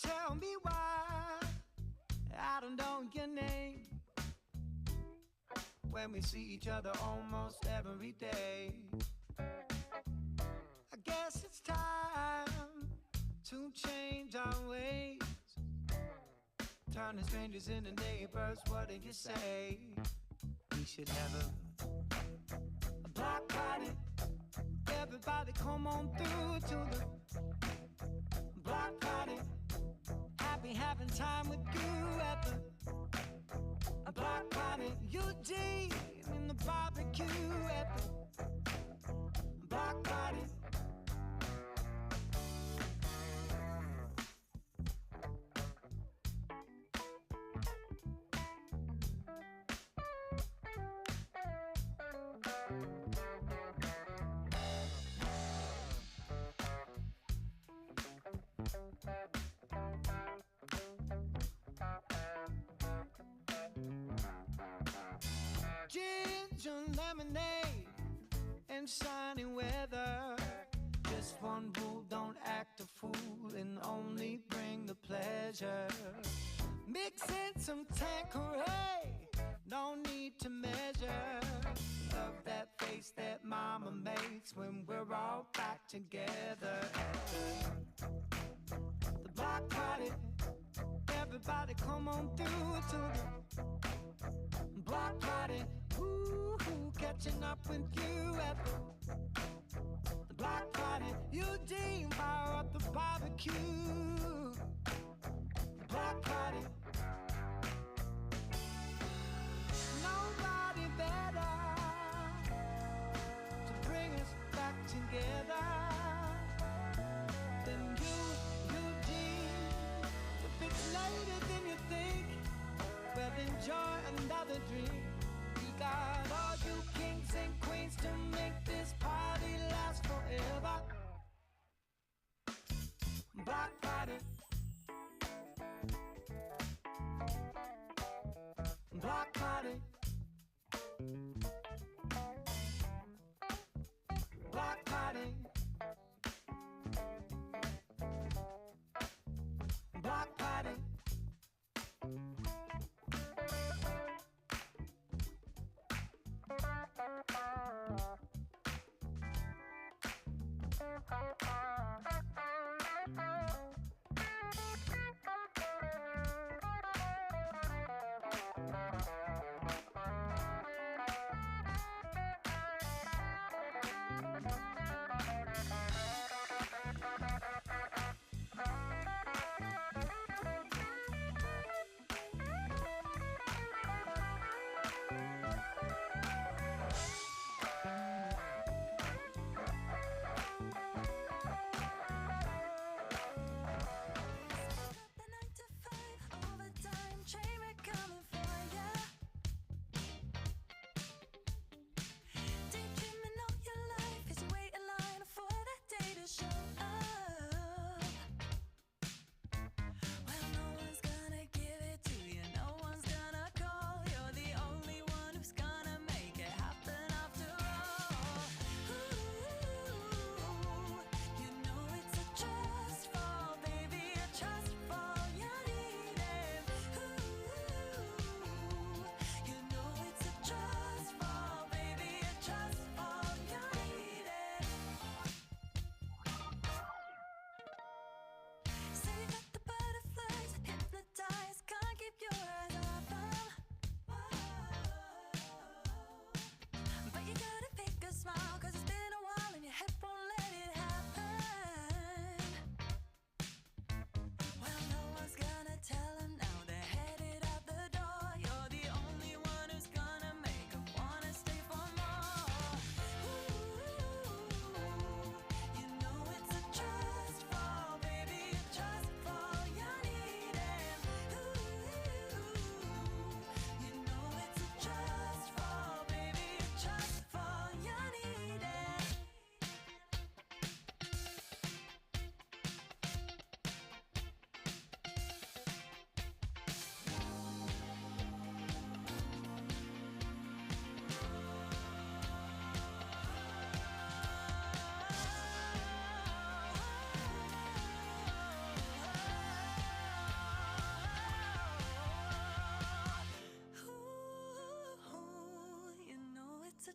Tell me why I don't know your name when we see each other almost every day. I guess it's time to change our ways, turning strangers into neighbors. What do you say? We should have a block party. Everybody come on through to the block party. Happy having time with you at the block party. Eugene in the barbecue at the block party. Ginger lemonade and sunny weather. Just one rule, don't act a fool and only bring the pleasure. Mix in some Tanqueray, no need to measure. Love that face that mama makes when we're all back together at the block party. Everybody come on through to the block party. Ooh, catching up with you at the block party. Eugene, fire up the barbecue. The block party. Nobody better to bring us back together than you, Eugene. If it's later than you think, well, enjoy another drink. We got all you kings and queens to make this party last forever. Block party. Block party. Block party. Block party.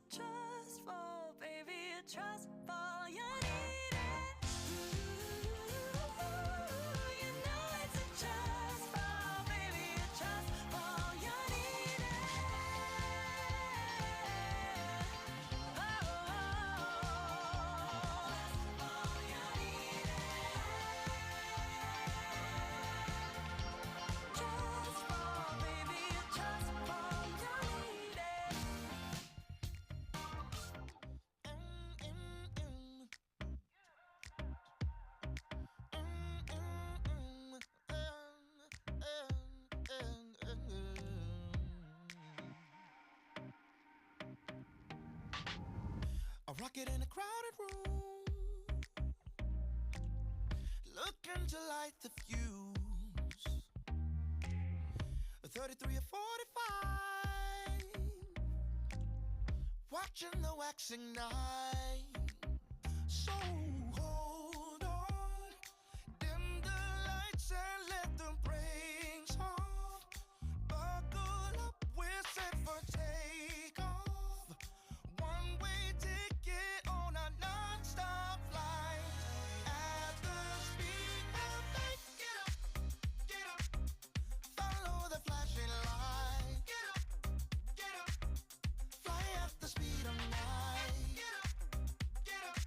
a trust fall, baby, a trust fall. You need it. You know it's a trust fall, baby, a trust fall. You need it. Trust fall, baby, a trust fall. You need it. A rocket in a crowded room, looking to light the fuse. A 33 or 45, watching the wax ignite. So hold on, dim the lights and let the brakes off. Buckle up, we're set for takeoff. One-way ticket on a non-stop flight. At the speed of light, get up, follow the flashing light. Get up, fly at the speed of light. Get up,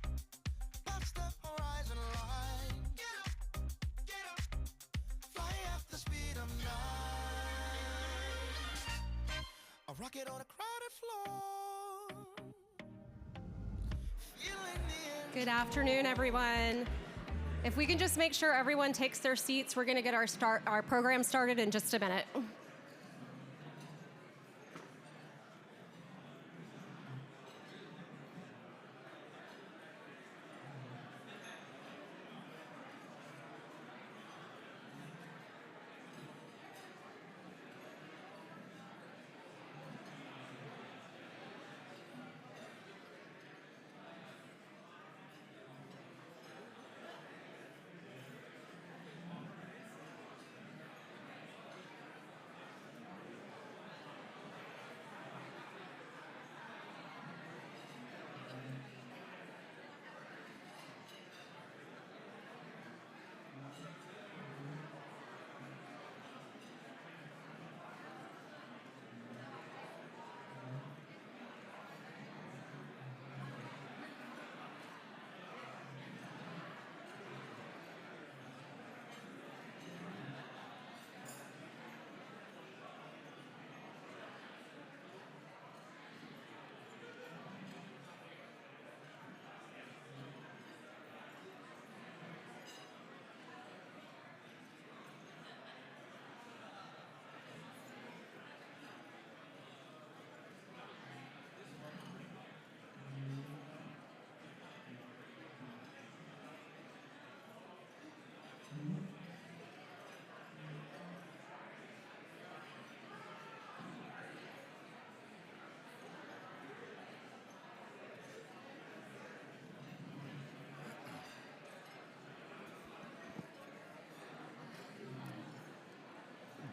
that's the horizon line. Get up, fly at the speed of light. A rocket on a crowded floor. Good afternoon, everyone. If we can just make sure everyone takes their seats, we're going to get our program started in just a minute.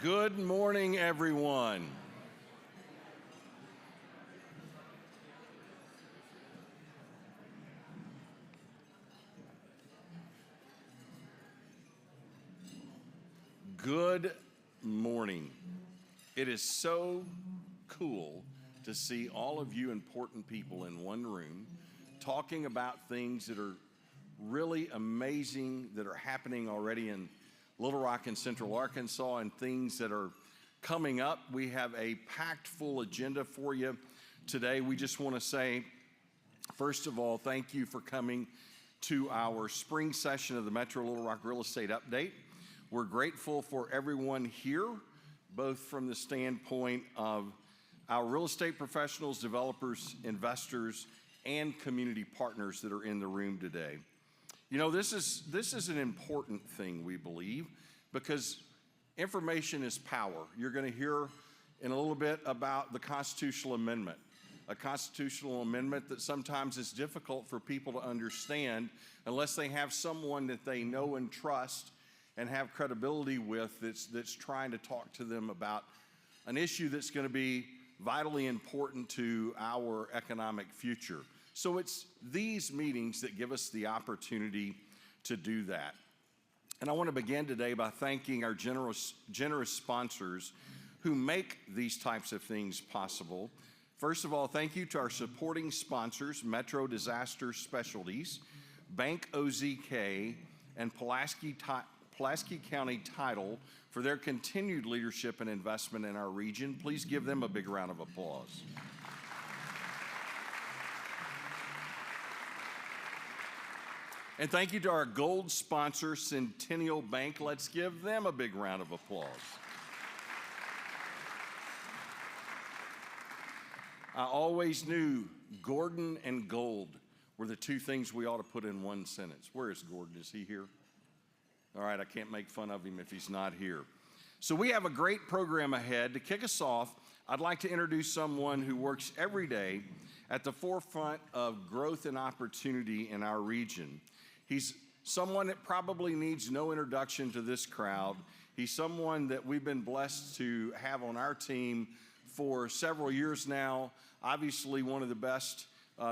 Good morning, everyone. Good morning. It is so cool to see all of you important people in one room talking about things that are really amazing that are happening already in Little Rock and Central Arkansas and things that are coming up. We have a packed full agenda for you today. We just want to say, first of all, thank you for coming to our spring session of the Metro Little Rock Real Estate Update. We're grateful for everyone here, both from the standpoint of our real estate professionals, developers, investors, and community partners that are in the room today. You know, this is an important thing, we believe, because information is power. You're going to hear in a little bit about the constitutional amendment, a constitutional amendment that sometimes is difficult for people to understand unless they have someone that they know and trust and have credibility with that's trying to talk to them about an issue that's going to be vitally important to our economic future. So it's these meetings that give us the opportunity to do that. And I want to begin today by thanking our generous sponsors who make these types of things possible. First of all, thank you to our supporting sponsors, Metro Disaster Specialties, Bank OZK, and Pulaski County Title for their continued leadership and investment in our region. Please give them a big round of applause. And thank you to our gold sponsor, Centennial Bank. Let's give them a big round of applause. I always knew Gordon and gold were the two things we ought to put in one sentence. Where is Gordon? Is he here? All right, I can't make fun of him if he's not here. So we have a great program ahead. To kick us off, I'd like to introduce someone who works every day at the forefront of growth and opportunity in our region. He's someone that probably needs no introduction to this crowd. He's someone that we've been blessed to have on our team for several years now. Obviously one of the best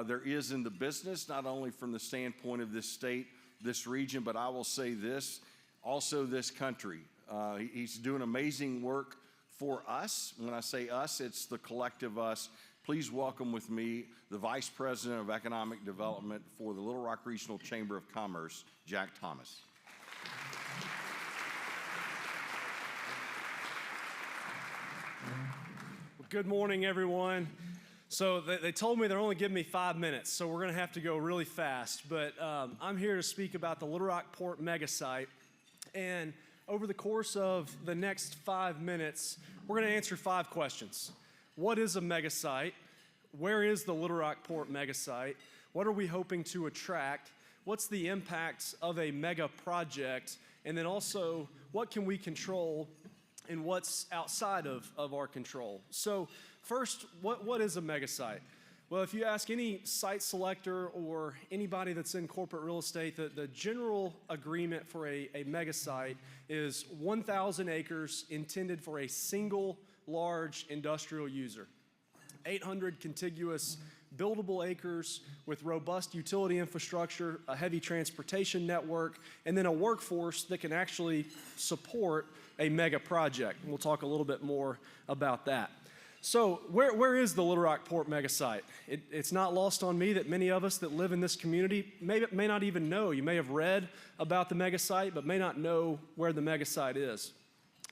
there is in the business, not only from the standpoint of this state, this region, but I will say this, also this country. He's doing amazing work for us. When I say us, it's the collective us. Please welcome with me the Vice President of Economic Development for the Little Rock Regional Chamber of Commerce, Jack Thomas. Well, good morning, everyone. So they told me they're only giving me 5 minutes, so we're going to have to go really fast. But I'm here to speak about the Little Rock Port Megasite. And over the course of the next 5 minutes, we're going to answer 5 questions. What is a megasite? Where is the Little Rock Port Megasite? What are we hoping to attract? What's the impact of a mega project? And then also, what can we control and what's outside of our control? So first, what is a megasite? Well, if you ask any site selector or anybody that's in corporate real estate, the general agreement for a megasite is 1,000 acres intended for a single large industrial user. 800 contiguous buildable acres with robust utility infrastructure, a heavy transportation network, and then a workforce that can actually support a mega project. And we'll talk a little bit more about that. So where is the Little Rock Port Megasite? It's not lost on me that many of us that live in this community may not even know. You may have read about the megasite, but may not know where the megasite is.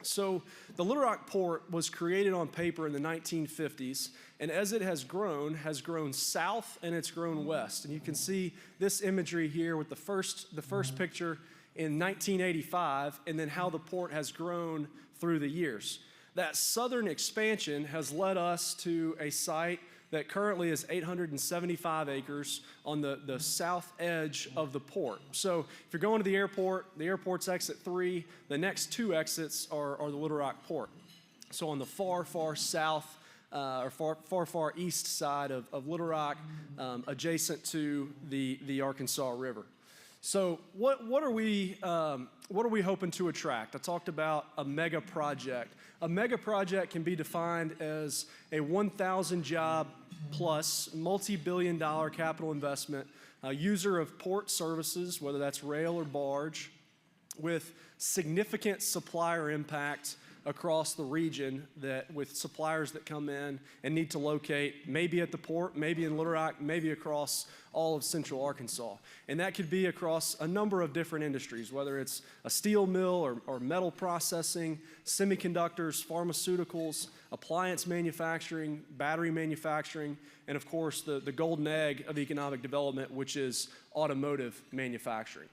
So the Little Rock Port was created on paper in the 1950s, and as it has grown south and it's grown west. And you can see this imagery here with the first picture in 1985, and then how the port has grown through the years. That southern expansion has led us to a site that currently is 875 acres on the south edge of the port. So if you're going to the airport's exit 3, the next 2 exits are the Little Rock Port. So on the far south, or far east side of Little Rock, adjacent to the Arkansas River. So what are we hoping to attract? I talked about a mega project. A mega project can be defined as a 1,000 job plus multi-billion-dollar capital investment, user of port services, whether that's rail or barge, with significant supplier impact across the region, that with suppliers that come in and need to locate maybe at the port, maybe in Little Rock, maybe across all of central Arkansas. And that could be across a number of different industries, whether it's a steel mill or metal processing, semiconductors, pharmaceuticals, appliance manufacturing, battery manufacturing, and of course the golden egg of economic development, which is automotive manufacturing.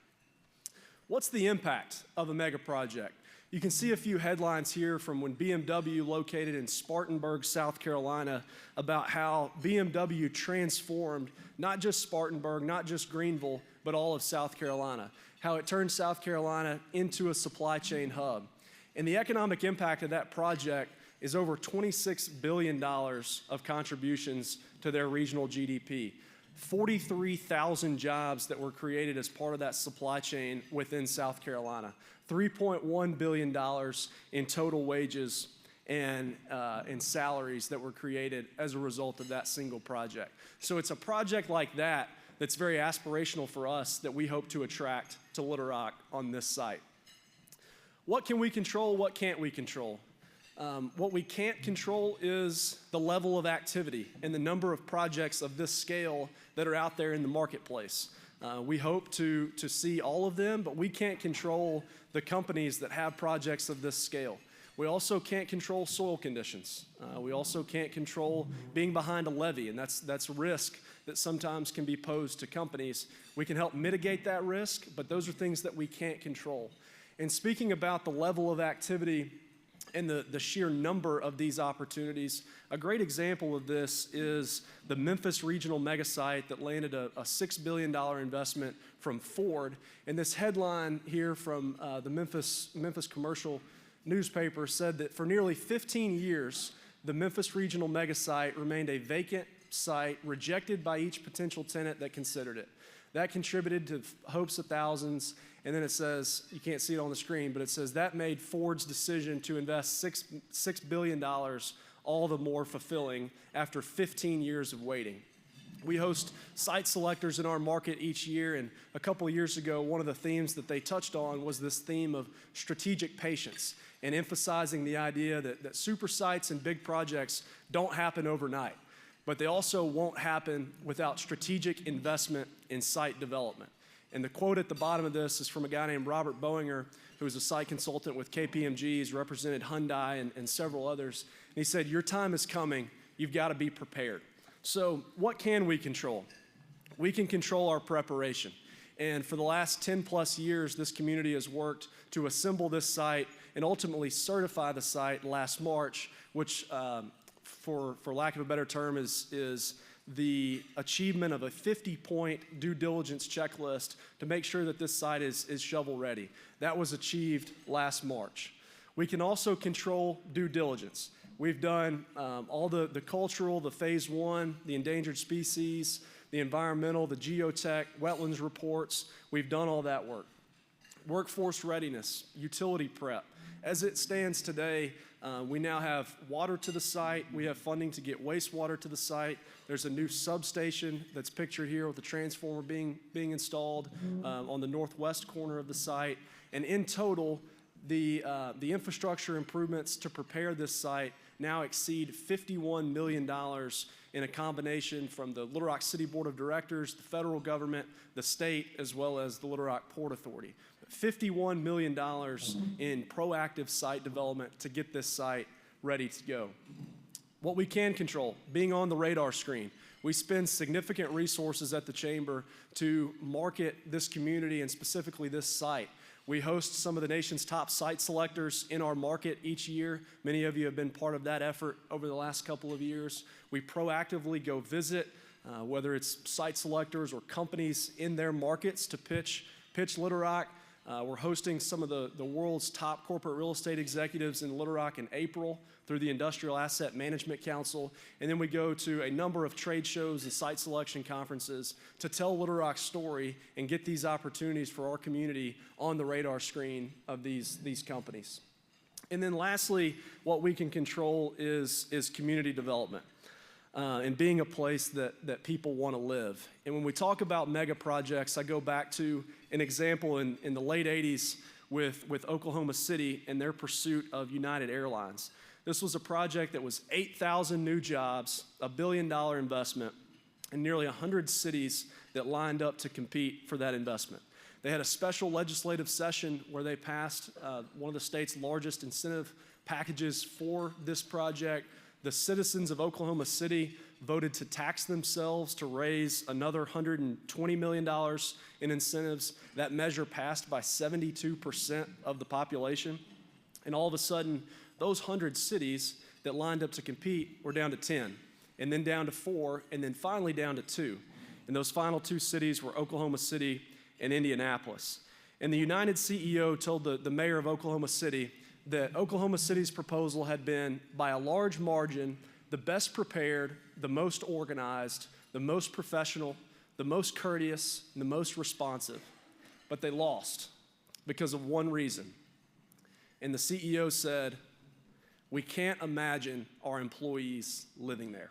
What's the impact of a mega project? You can see a few headlines here from when BMW located in Spartanburg, South Carolina, about how BMW transformed not just Spartanburg, not just Greenville, but all of South Carolina, how it turned South Carolina into a supply chain hub. And the economic impact of that project is over $26 billion of contributions to their regional GDP. 43,000 jobs that were created as part of that supply chain within South Carolina. $3.1 billion in total wages. and salaries that were created as a result of that single project. So it's a project like that that's very aspirational for us that we hope to attract to Little Rock on this site. What can we control? What can't we control? What we can't control is the level of activity and the number of projects of this scale that are out there in the marketplace. We hope to see all of them, but we can't control the companies that have projects of this scale. We also can't control soil conditions. We also can't control being behind a levee, and that's risk that sometimes can be posed to companies. We can help mitigate that risk, but those are things that we can't control. And speaking about the level of activity and the sheer number of these opportunities, a great example of this is the Memphis Regional Megasite that landed a $6 billion investment from Ford. And this headline here from the Memphis Commercial newspaper said that for nearly 15 years, the Memphis Regional Megasite remained a vacant site, rejected by each potential tenant that considered it. That contributed to hopes of thousands. And then it says, you can't see it on the screen, but it says that made Ford's decision to invest $6 billion all the more fulfilling after 15 years of waiting. We host site selectors in our market each year, and a couple of years ago, one of the themes that they touched on was this theme of strategic patience and emphasizing the idea that super sites and big projects don't happen overnight, but they also won't happen without strategic investment in site development. And the quote at the bottom of this is from a guy named Robert Boehinger, who is a site consultant with KPMG. He's represented Hyundai and several others. And he said, your time is coming. You've got to be prepared. So what can we control? We can control our preparation. And for the last 10 plus years, this community has worked to assemble this site and ultimately certify the site last March, which for lack of a better term is the achievement of a 50-point due diligence checklist to make sure that this site is shovel ready. That was achieved last March. We can also control due diligence. We've done all the cultural, the phase 1, the endangered species, the environmental, the geotech, wetlands reports. We've done all that work. Workforce readiness, utility prep. As it stands today, we now have water to the site. We have funding to get wastewater to the site. There's a new substation that's pictured here with the transformer being installed on the northwest corner of the site. And in total, the infrastructure improvements to prepare this site now exceed $51 million in a combination from the Little Rock City Board of Directors, the federal government, the state, as well as the Little Rock Port Authority. $51 million in proactive site development to get this site ready to go. What we can control, being on the radar screen. We spend significant resources at the Chamber to market this community and specifically this site. We host some of the nation's top site selectors in our market each year. Many of you have been part of that effort over the last couple of years. We proactively go visit, whether it's site selectors or companies in their markets to pitch Little Rock. We're hosting some of the world's top corporate real estate executives in Little Rock in April through the Industrial Asset Management Council. And then we go to a number of trade shows and site selection conferences to tell Little Rock's story and get these opportunities for our community on the radar screen of these companies. And then lastly, what we can control is community development. And being a place that people want to live. And when we talk about mega projects, I go back to an example in the late 80s with Oklahoma City and their pursuit of United Airlines. This was a project that was 8,000 new jobs, $1 billion investment, and nearly 100 cities that lined up to compete for that investment. They had a special legislative session where they passed one of the state's largest incentive packages for this project. The citizens of Oklahoma City voted to tax themselves to raise another $120 million in incentives. That measure passed by 72% of the population. And all of a sudden, those 100 cities that lined up to compete were down to 10, and then down to 4, and then finally down to 2. And those final 2 cities were Oklahoma City and Indianapolis. And the United CEO told the mayor of Oklahoma City that Oklahoma City's proposal had been, by a large margin, the best prepared, the most organized, the most professional, the most courteous, and the most responsive. But they lost because of one reason. And the CEO said, we can't imagine our employees living there.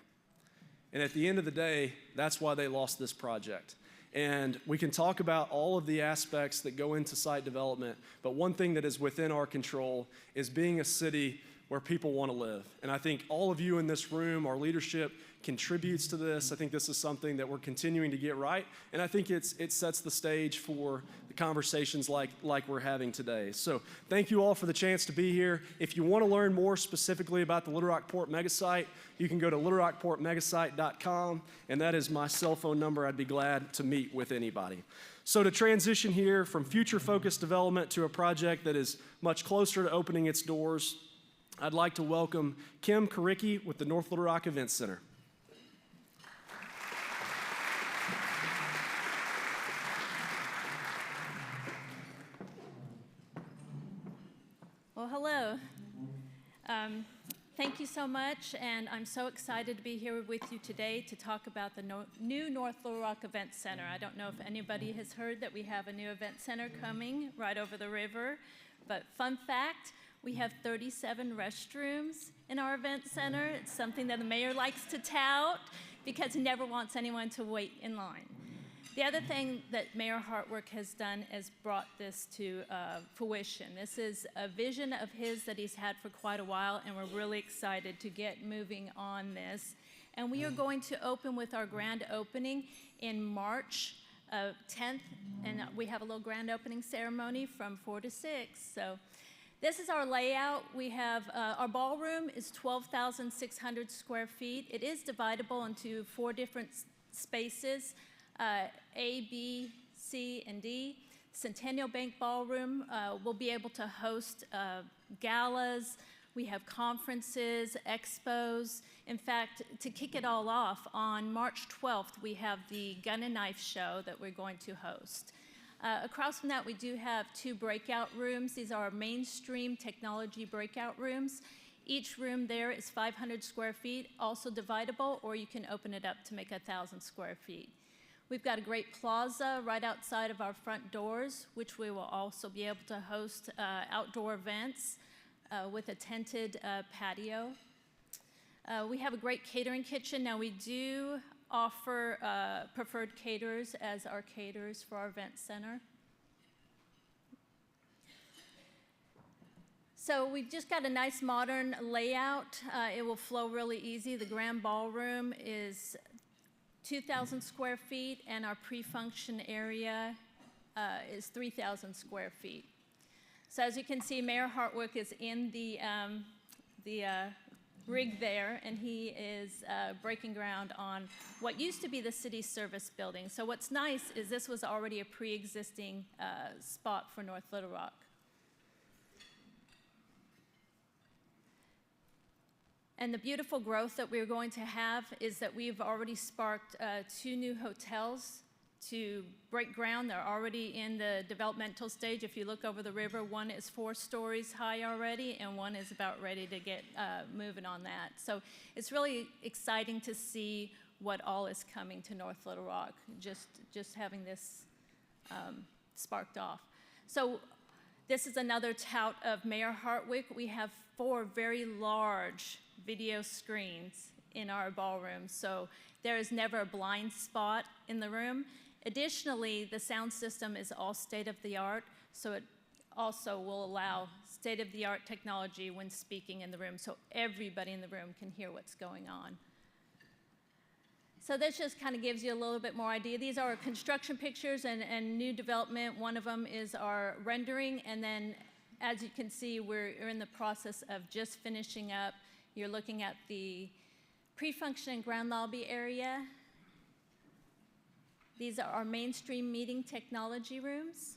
And at the end of the day, that's why they lost this project. And we can talk about all of the aspects that go into site development, but one thing that is within our control is being a city where people want to live. And I think all of you in this room, our leadership, contributes to this. I think this is something that we're continuing to get right, and I think it sets the stage for the conversations like we're having today. So thank you all for the chance to be here. If you want to learn more specifically about the Little Rock Port Megasite, you can go to littlerockportmegasite.com, and that is my cell phone number. I'd be glad to meet with anybody. So to transition here from future-focused development to a project that is much closer to opening its doors, I'd like to welcome Kim Karicki with the North Little Rock Events Center. Well, hello. Thank you so much, and I'm so excited to be here with you today to talk about the new North Little Rock Event Center. I don't know if anybody has heard that we have a new event center coming right over the river, but fun fact, we have 37 restrooms in our event center. It's something that the mayor likes to tout because he never wants anyone to wait in line. The other thing that Mayor Hartwick has done is brought this to fruition. This is a vision of his that he's had for quite a while, and we're really excited to get moving on this. And we are going to open with our grand opening in March 10th, and we have a little grand opening ceremony from 4 to 6. So this is our layout. We have our ballroom is 12,600 square feet. It is dividable into 4 different spaces. A, B, C, and D. Centennial Bank Ballroom will be able to host galas. We have conferences, expos. In fact, to kick it all off, on March 12th, we have the Gun and Knife Show that we're going to host. Across from that, we do have 2 breakout rooms. These are our mainstream technology breakout rooms. Each room there is 500 square feet, also dividable, or you can open it up to make 1,000 square feet. We've got a great plaza right outside of our front doors, which we will also be able to host outdoor events with a tented patio. We have a great catering kitchen. Now, we do offer preferred caterers as our caterers for our event center. So we've just got a nice modern layout. It will flow really easy. The grand ballroom is 2,000 square feet, and our pre-function area is 3,000 square feet. So as you can see, Mayor Hartwick is in the rig there, and he is breaking ground on what used to be the city service building. So what's nice is this was already a pre-existing spot for North Little Rock. And the beautiful growth that we're going to have is that we've already sparked 2 new hotels to break ground. They're already in the developmental stage. If you look over the river, one is 4 stories high already, and one is about ready to get moving on that. So it's really exciting to see what all is coming to North Little Rock, just having this sparked off. So this is another tout of Mayor Hartwick. We have 4 very large video screens in our ballroom, so there is never a blind spot in the room. Additionally, the sound system is all state-of-the-art, so it also will allow state-of-the-art technology when speaking in the room, so everybody in the room can hear what's going on. So this just kind of gives you a little bit more idea. These are construction pictures and new development. One of them is our rendering, and then as you can see, we're in the process of just finishing up. You're looking at the pre-function and ground lobby area. These are our mainstream meeting technology rooms.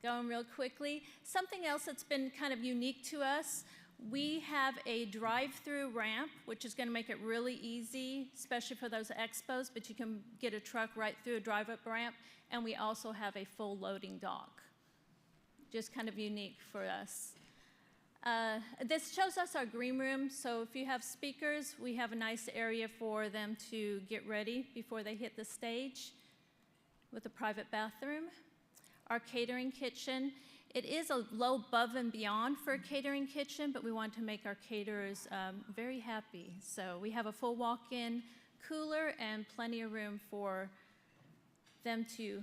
Going real quickly. Something else that's been kind of unique to us, we have a drive-through ramp, which is going to make it really easy, especially for those expos, but you can get a truck right through a drive-up ramp, and we also have a full loading dock. Just kind of unique for us. This shows us our green room, so if you have speakers, we have a nice area for them to get ready before they hit the stage with a private bathroom. Our catering kitchen It is a low above and beyond for a catering kitchen, but we want to make our caterers very happy. So we have a full walk-in cooler and plenty of room for them to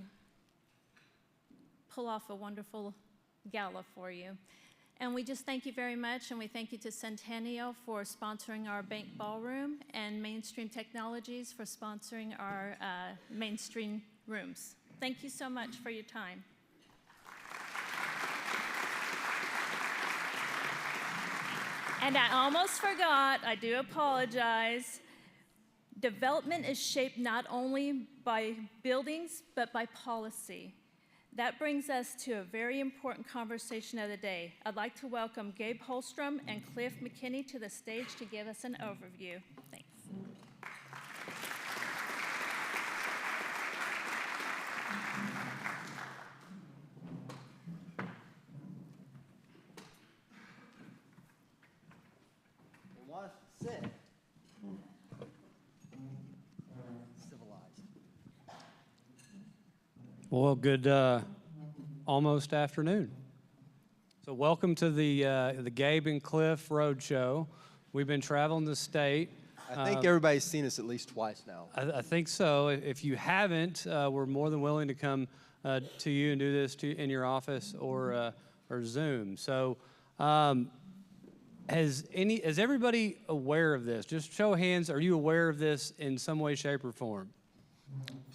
pull off a wonderful gala for you. And we just thank you very much, and we thank you to Centennial for sponsoring our bank ballroom and Mainstream Technologies for sponsoring our Mainstream rooms. Thank you so much for your time. And I almost forgot, I do apologize. Development is shaped not only by buildings, but by policy. That brings us to a very important conversation of the day. I'd like to welcome Gabe Holstrom and Cliff McKinney to the stage to give us an overview. Thanks. Sit. Civilized. Well, good almost afternoon. So welcome to the Gabe and Cliff Roadshow. We've been traveling the state. I think everybody's seen us at least twice now. I think so. If you haven't, we're more than willing to come to you and do this in your office or Zoom. So is everybody aware of this? Just show of hands, are you aware of this in some way, shape, or form?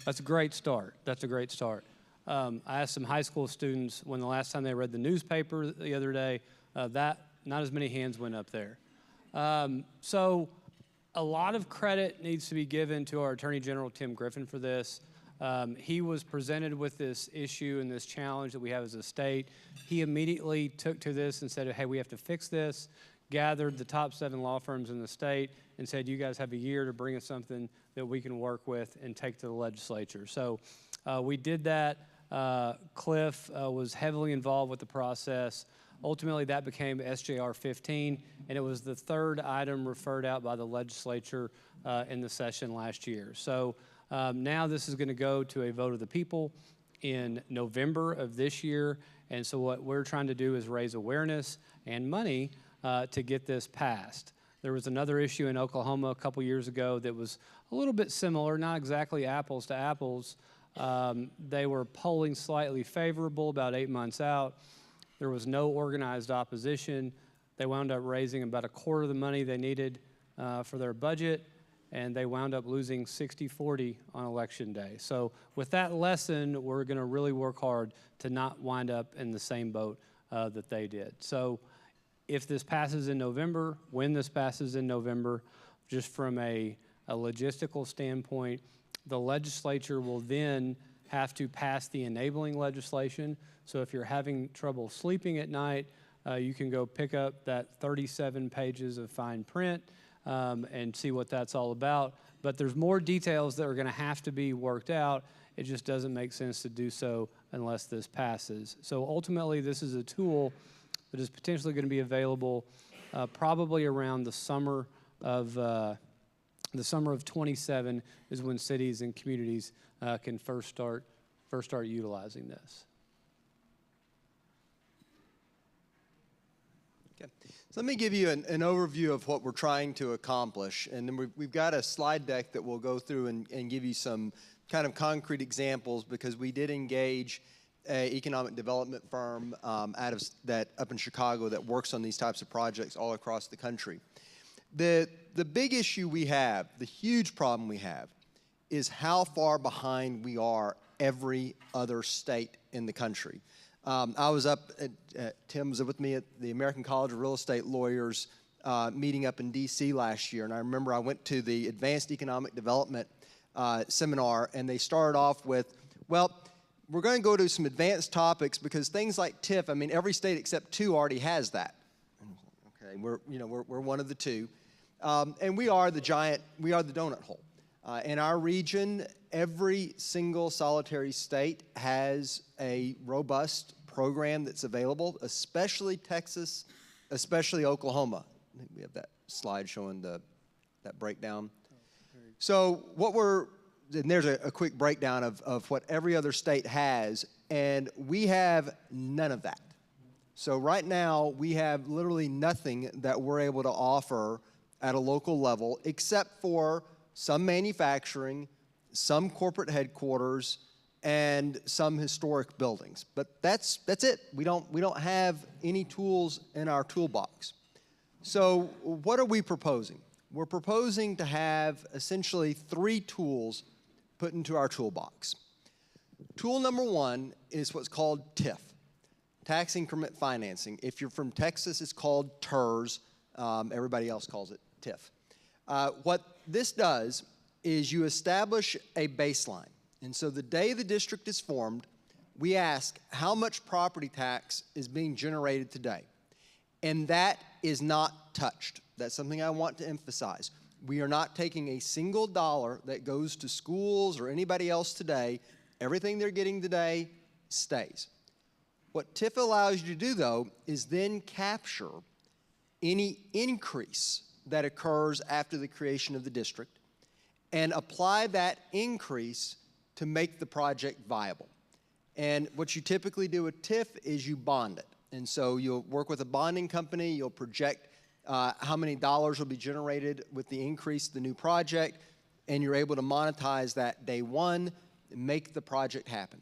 That's a great start. That's a great start. I asked some high school students when the last time they read the newspaper the other day, that not as many hands went up there. So a lot of credit needs to be given to our Attorney General, Tim Griffin, for this. He was presented with this issue and this challenge that we have as a state. He immediately took to this and said, hey, we have to fix this, gathered the top 7 law firms in the state and said, you guys have a year to bring us something that we can work with and take to the legislature. So we did that. Cliff was heavily involved with the process. Ultimately, that became SJR 15, and it was the 3rd item referred out by the legislature in the session last year. So now this is going to go to a vote of the people in November of this year, and so what we're trying to do is raise awareness and money to get this passed. There was another issue in Oklahoma a couple years ago that was a little bit similar, not exactly apples to apples. They were polling slightly favorable about 8 months out. There was no organized opposition. They wound up raising about a quarter of the money they needed for their budget, and they wound up losing 60-40 on election day. So with that lesson, we're going to really work hard to not wind up in the same boat that they did. So if this passes in November, when this passes in November, just from a logistical standpoint, the legislature will then have to pass the enabling legislation. So if you're having trouble sleeping at night, you can go pick up that 37 pages of fine print and see what that's all about. But there's more details that are going to have to be worked out. It just doesn't make sense to do so unless this passes. So ultimately, this is a tool that is potentially going to be available probably around the summer of 27 is when cities and communities can first start utilizing this. Okay. So let me give you an overview of what we're trying to accomplish, and then we've got a slide deck that we'll go through and give you some kind of concrete examples, because we did engage an economic development firm up in Chicago that works on these types of projects all across the country. The big issue we have, the huge problem we have, is how far behind we are every other state in the country. I was up Tim was with me at the American College of Real Estate Lawyers meeting up in D.C. last year, and I remember I went to the Advanced Economic Development seminar, and they started off with, well, we're going to go to some advanced topics because things like TIF, I mean, every state except 2 already has that. Okay, we're one of the 2. And we are the donut hole. In our region, every single solitary state has a robust program that's available, especially Texas, especially Oklahoma. I think we have that slide showing that breakdown. So and there's a quick breakdown of what every other state has, and we have none of that. So right now, we have literally nothing that we're able to offer at a local level except for some manufacturing, some corporate headquarters, and some historic buildings. But that's it. We don't have any tools in our toolbox. So what are we proposing? We're proposing to have essentially 3 tools put into our toolbox. Tool number 1 is what's called TIF, tax increment financing. If you're from Texas, it's called TERS. Everybody else calls it TIF. What this does is you establish a baseline. And so the day the district is formed, we ask how much property tax is being generated today. And that is not touched. That's something I want to emphasize. We are not taking a single dollar that goes to schools or anybody else today. Everything they're getting today stays. What TIF allows you to do, though, is then capture any increase that occurs after the creation of the district and apply that increase to make the project viable. And what you typically do with TIF is you bond it. And so you'll work with a bonding company, you'll project how many dollars will be generated with the increase of the new project, and you're able to monetize that day one and make the project happen.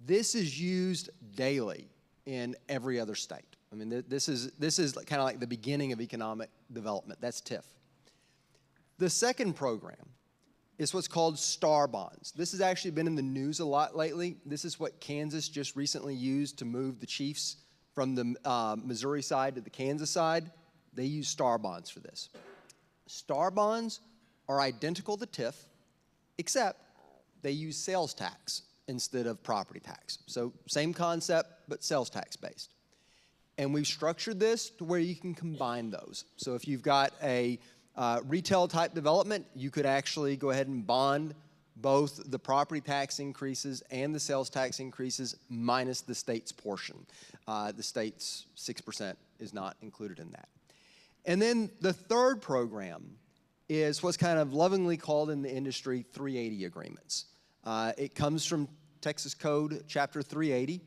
This is used daily in every other state. I mean, this is kind of like the beginning of economic development. That's TIF. The second program is what's called STAR bonds. This has actually been in the news a lot lately. This is what Kansas just recently used to move the Chiefs from the Missouri side to the Kansas side. They use STAR bonds for this. STAR bonds are identical to TIF, except they use sales tax instead of property tax. So same concept, but sales tax based. And we've structured this to where you can combine those. So if you've got a retail type development, you could actually go ahead and bond both the property tax increases and the sales tax increases minus the state's portion. The state's 6% is not included in that. And then the third program is what's kind of lovingly called in the industry 380 agreements. It comes from Texas Code Chapter 380.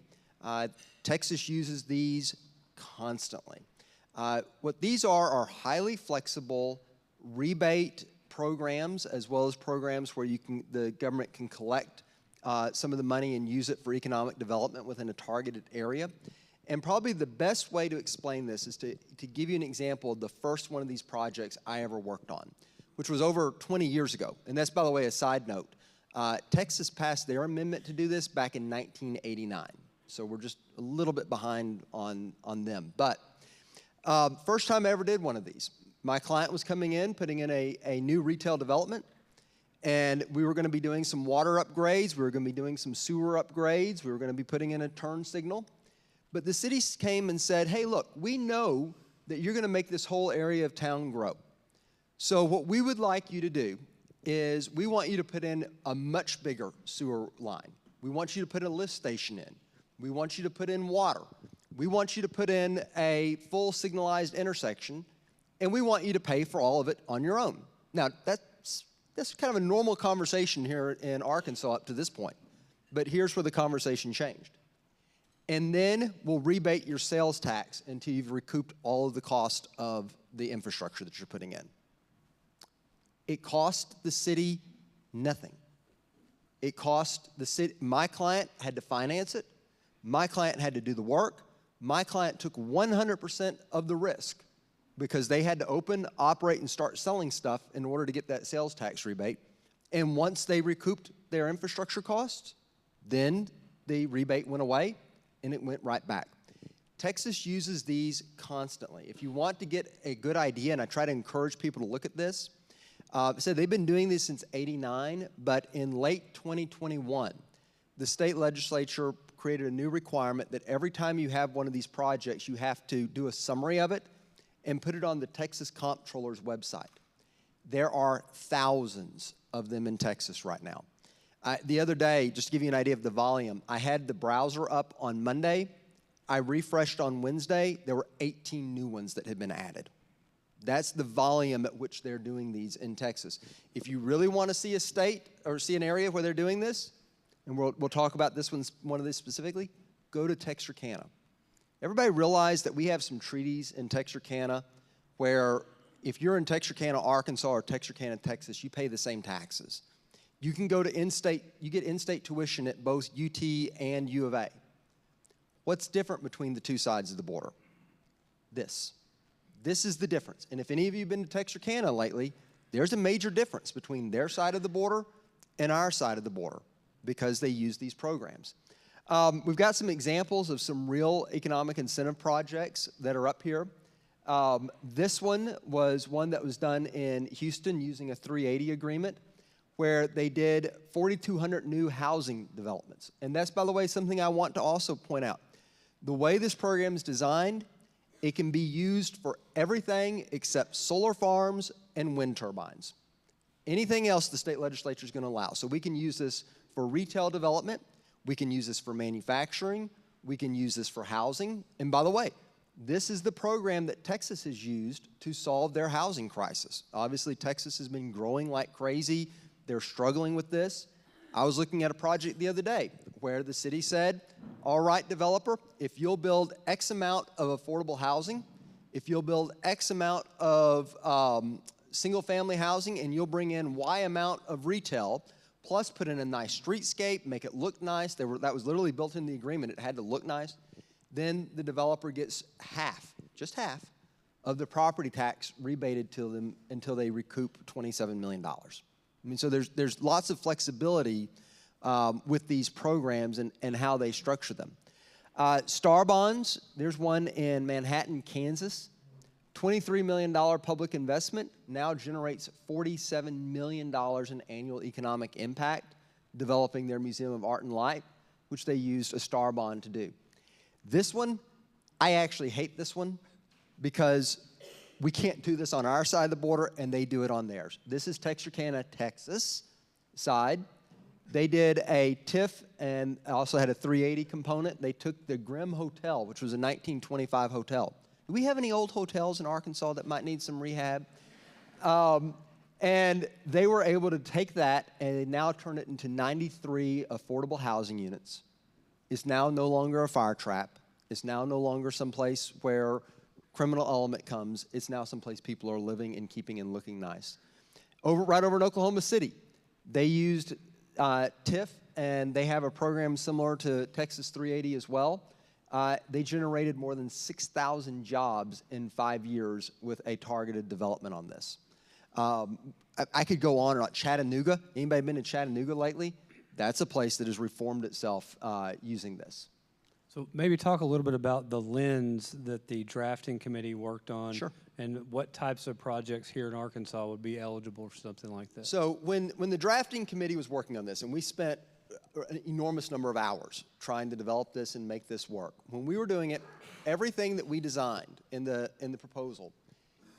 Texas uses these constantly. What these are highly flexible rebate programs, as well as programs where the government can collect some of the money and use it for economic development within a targeted area. And probably the best way to explain this is to give you an example of the first one of these projects I ever worked on, which was over 20 years ago. And that's, by the way, a side note. Texas passed their amendment to do this back in 1989. So we're just a little bit behind on them. But first time I ever did one of these. My client was coming in, putting in a new retail development, and we were going to be doing some water upgrades. We were going to be doing some sewer upgrades. We were going to be putting in a turn signal. But the city came and said, hey, look, we know that you're going to make this whole area of town grow. So what we would like you to do is we want you to put in a much bigger sewer line. We want you to put a lift station in. We want you to put in water. We want you to put in a full signalized intersection, and we want you to pay for all of it on your own. Now, that's kind of a normal conversation here in Arkansas up to this point. But here's where the conversation changed. And then we'll rebate your sales tax until you've recouped all of the cost of the infrastructure that you're putting in. It cost the city nothing. It cost the city, my client had to finance it. My client had to do the work. My client took 100% of the risk because they had to open, operate, and start selling stuff in order to get that sales tax rebate. And once they recouped their infrastructure costs, then the rebate went away and it went right back. Texas uses these constantly. If you want to get a good idea, and I try to encourage people to look at this, so they've been doing this since '89, but in late 2021, the state legislature created a new requirement that every time you have one of these projects, you have to do a summary of it and put it on the Texas Comptroller's website. There are thousands of them in Texas right now. The other day, just to give you an idea of the volume, I had the browser up on Monday. I refreshed on Wednesday. There were 18 new ones that had been added. That's the volume at which they're doing these in Texas. If you really want to see a state or see an area where they're doing this, and we'll talk about one of these specifically, go to Texarkana. Everybody realize that we have some treaties in Texarkana where if you're in Texarkana, Arkansas, or Texarkana, Texas, you pay the same taxes. You can go to in-state, you get in-state tuition at both UT and U of A. What's different between the two sides of the border? This. This is the difference. And if any of you have been to Texarkana lately, there's a major difference between their side of the border and our side of the border because they use these programs. We've got some examples of some real economic incentive projects that are up here. This one was one that was done in Houston using a 380 agreement where they did 4,200 new housing developments. And that's, by the way, something I want to also point out. The way this program is designed, it can be used for everything except solar farms and wind turbines. Anything else the state legislature is going to allow. So we can use this for retail development. We can use this for manufacturing. We can use this for housing. And by the way, this is the program that Texas has used to solve their housing crisis. Obviously, Texas has been growing like crazy. They're struggling with this. I was looking at a project the other day where the city said, all right, developer, if you'll build X amount of affordable housing, if you'll build X amount of single-family housing, and you'll bring in Y amount of retail, plus put in a nice streetscape, make it look nice. That was literally built in the agreement. It had to look nice. Then the developer gets half, just half, of the property tax rebated to them until they recoup $27 million. I mean, so there's lots of flexibility with these programs and how they structure them. Star bonds, there's one in Manhattan, Kansas. $23 million public investment now generates $47 million in annual economic impact, developing their Museum of Art and Light, which they used a star bond to do. This one, I actually hate this one because we can't do this on our side of the border and they do it on theirs. This is Texarkana, Texas side. They did a TIF and also had a 380 component. They took the Grimm Hotel, which was a 1925 hotel. Do we have any old hotels in Arkansas that might need some rehab? And they were able to take that and they now turn it into 93 affordable housing units. It's now no longer a fire trap. It's now no longer someplace where criminal element comes. It's now someplace people are living and keeping and looking nice. Right over in Oklahoma City, they used TIF, and they have a program similar to Texas 380 as well. They generated more than 6,000 jobs in 5 years with a targeted development on this. I could go on or not. Chattanooga, anybody been to Chattanooga lately? That's a place that has reformed itself using this. So maybe talk a little bit about the lens that the drafting committee worked on. Sure. And what types of projects here in Arkansas would be eligible for something like this. So when the drafting committee was working on this, and we spent an enormous number of hours trying to develop this and make this work. When we were doing it, everything that we designed in the proposal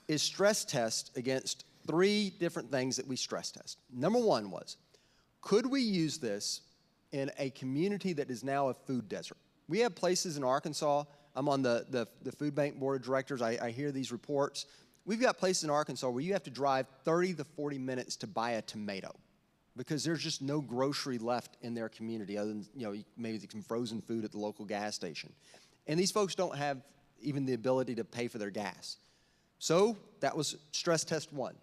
is stress test against 3 different things that we stress test. Number 1 was, could we use this in a community that is now a food desert? We have places in Arkansas. I'm on the food bank board of directors. I hear these reports. We've got places in Arkansas where you have to drive 30 to 40 minutes to buy a tomato because there's just no grocery left in their community other than, maybe some frozen food at the local gas station. And these folks don't have even the ability to pay for their gas. So that was stress test 1.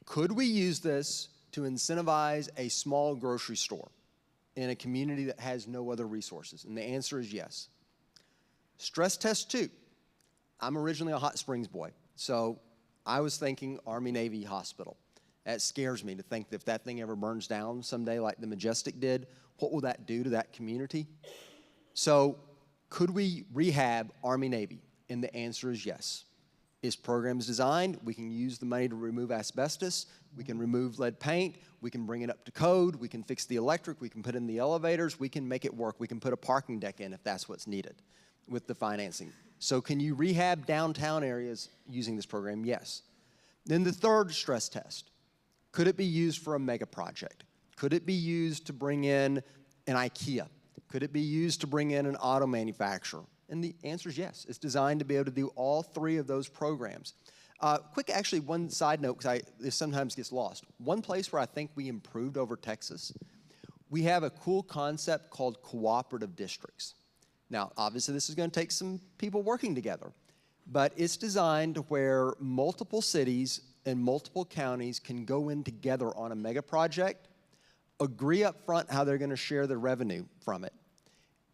Could we use this to incentivize a small grocery store in a community that has no other resources? And the answer is yes. Stress test 2. I'm originally a Hot Springs boy, so I was thinking Army-Navy hospital. That scares me to think that if that thing ever burns down someday like the Majestic did, what will that do to that community? So could we rehab Army-Navy? And the answer is yes. Is programs designed? We can use the money to remove asbestos. We can remove lead paint. We can bring it up to code. We can fix the electric. We can put in the elevators. We can make it work. We can put a parking deck in if that's what's needed with the financing. So can you rehab downtown areas using this program? Yes. Then the third stress test. Could it be used for a mega project? Could it be used to bring in an IKEA? Could it be used to bring in an auto manufacturer? And the answer is yes. It's designed to be able to do all 3 of those programs. Actually, one side note, because this sometimes gets lost. One place where I think we improved over Texas, we have a cool concept called cooperative districts. Now, obviously, this is going to take some people working together, but it's designed where multiple cities and multiple counties can go in together on a mega project, agree up front how they're going to share the revenue from it,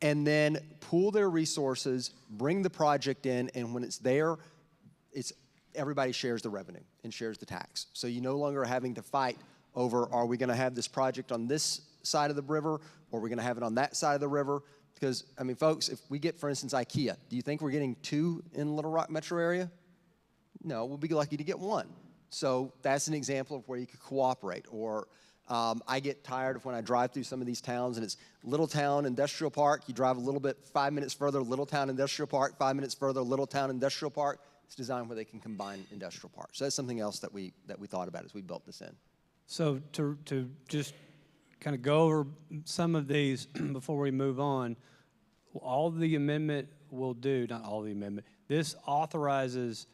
and then pool their resources, bring the project in, and when it's there, everybody shares the revenue and shares the tax. So you no longer are having to fight over, are we going to have this project on this side of the river, or are we going to have it on that side of the river? Because, I mean, folks, if we get, for instance, IKEA, do you think we're getting 2 in Little Rock metro area? No, we'll be lucky to get 1. So that's an example of where you could cooperate. Or I get tired of when I drive through some of these towns and it's Little Town Industrial Park. You drive a little bit, 5 minutes further, Little Town Industrial Park, 5 minutes further, Little Town Industrial Park. It's designed where they can combine industrial parks. So that's something else that we thought about as we built this in. So to just kind of go over some of these before we move on, all the amendment will do, not all the amendment, this authorizes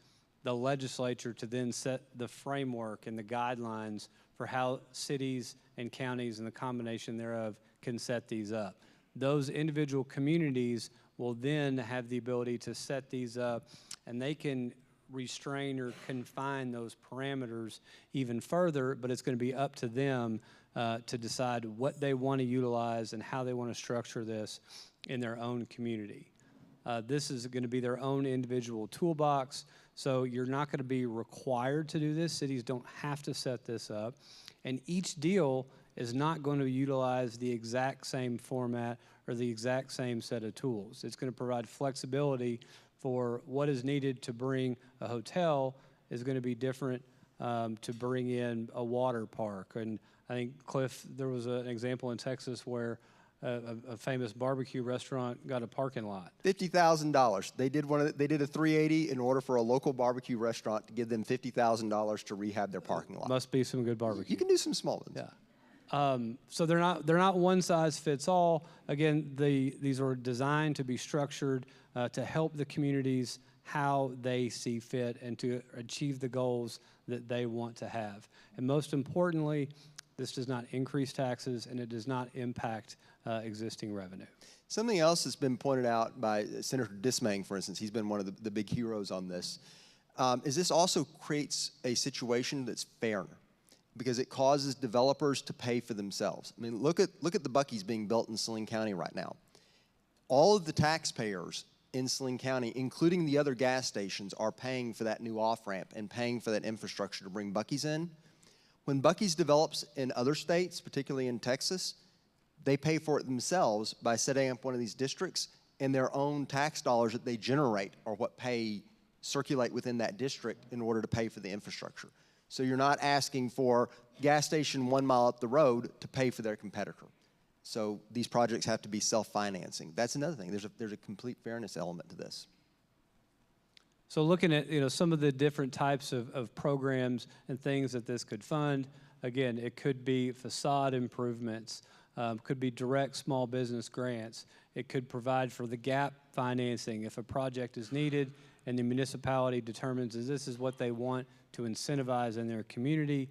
the legislature to then set the framework and the guidelines for how cities and counties and the combination thereof can set these up. Those individual communities will then have the ability to set these up, and they can restrain or confine those parameters even further, but it's going to be up to them to decide what they want to utilize and how they want to structure this in their own community. This is going to be their own individual toolbox, so you're not going to be required to do this. Cities don't have to set this up, and each deal is not going to utilize the exact same format or the exact same set of tools. It's going to provide flexibility for what is needed to bring a hotel is going to be different to bring in a water park. And I think, Cliff, there was an example in Texas where a famous barbecue restaurant got a parking lot. $50,000. They did a 380 in order for a local barbecue restaurant to give them $50,000 to rehab their parking lot. Must be some good barbecue. You can do some small ones. Yeah. So they're not one size fits all. Again, these are designed to be structured to help the communities how they see fit and to achieve the goals that they want to have. And most importantly, this does not increase taxes and it does not impact existing revenue. Something else that's been pointed out by Senator Dismang, for instance, he's been one of the big heroes on this, is this also creates a situation that's fair, because it causes developers to pay for themselves. I mean, look at the Buc-ee's being built in Saline County right now. All of the taxpayers in Saline County, including the other gas stations, are paying for that new off-ramp and paying for that infrastructure to bring Buc-ee's in. When Buc-ee's develops in other states, particularly in Texas, they pay for it themselves by setting up one of these districts, and their own tax dollars that they generate are what circulate within that district in order to pay for the infrastructure. So you're not asking for gas station 1 mile up the road to pay for their competitor. So these projects have to be self-financing. That's another thing. There's a complete fairness element to this. So looking at some of the different types of programs and things that this could fund, again, it could be facade improvements, could be direct small business grants. It could provide for the gap financing if a project is needed and the municipality determines that this is what they want to incentivize in their community.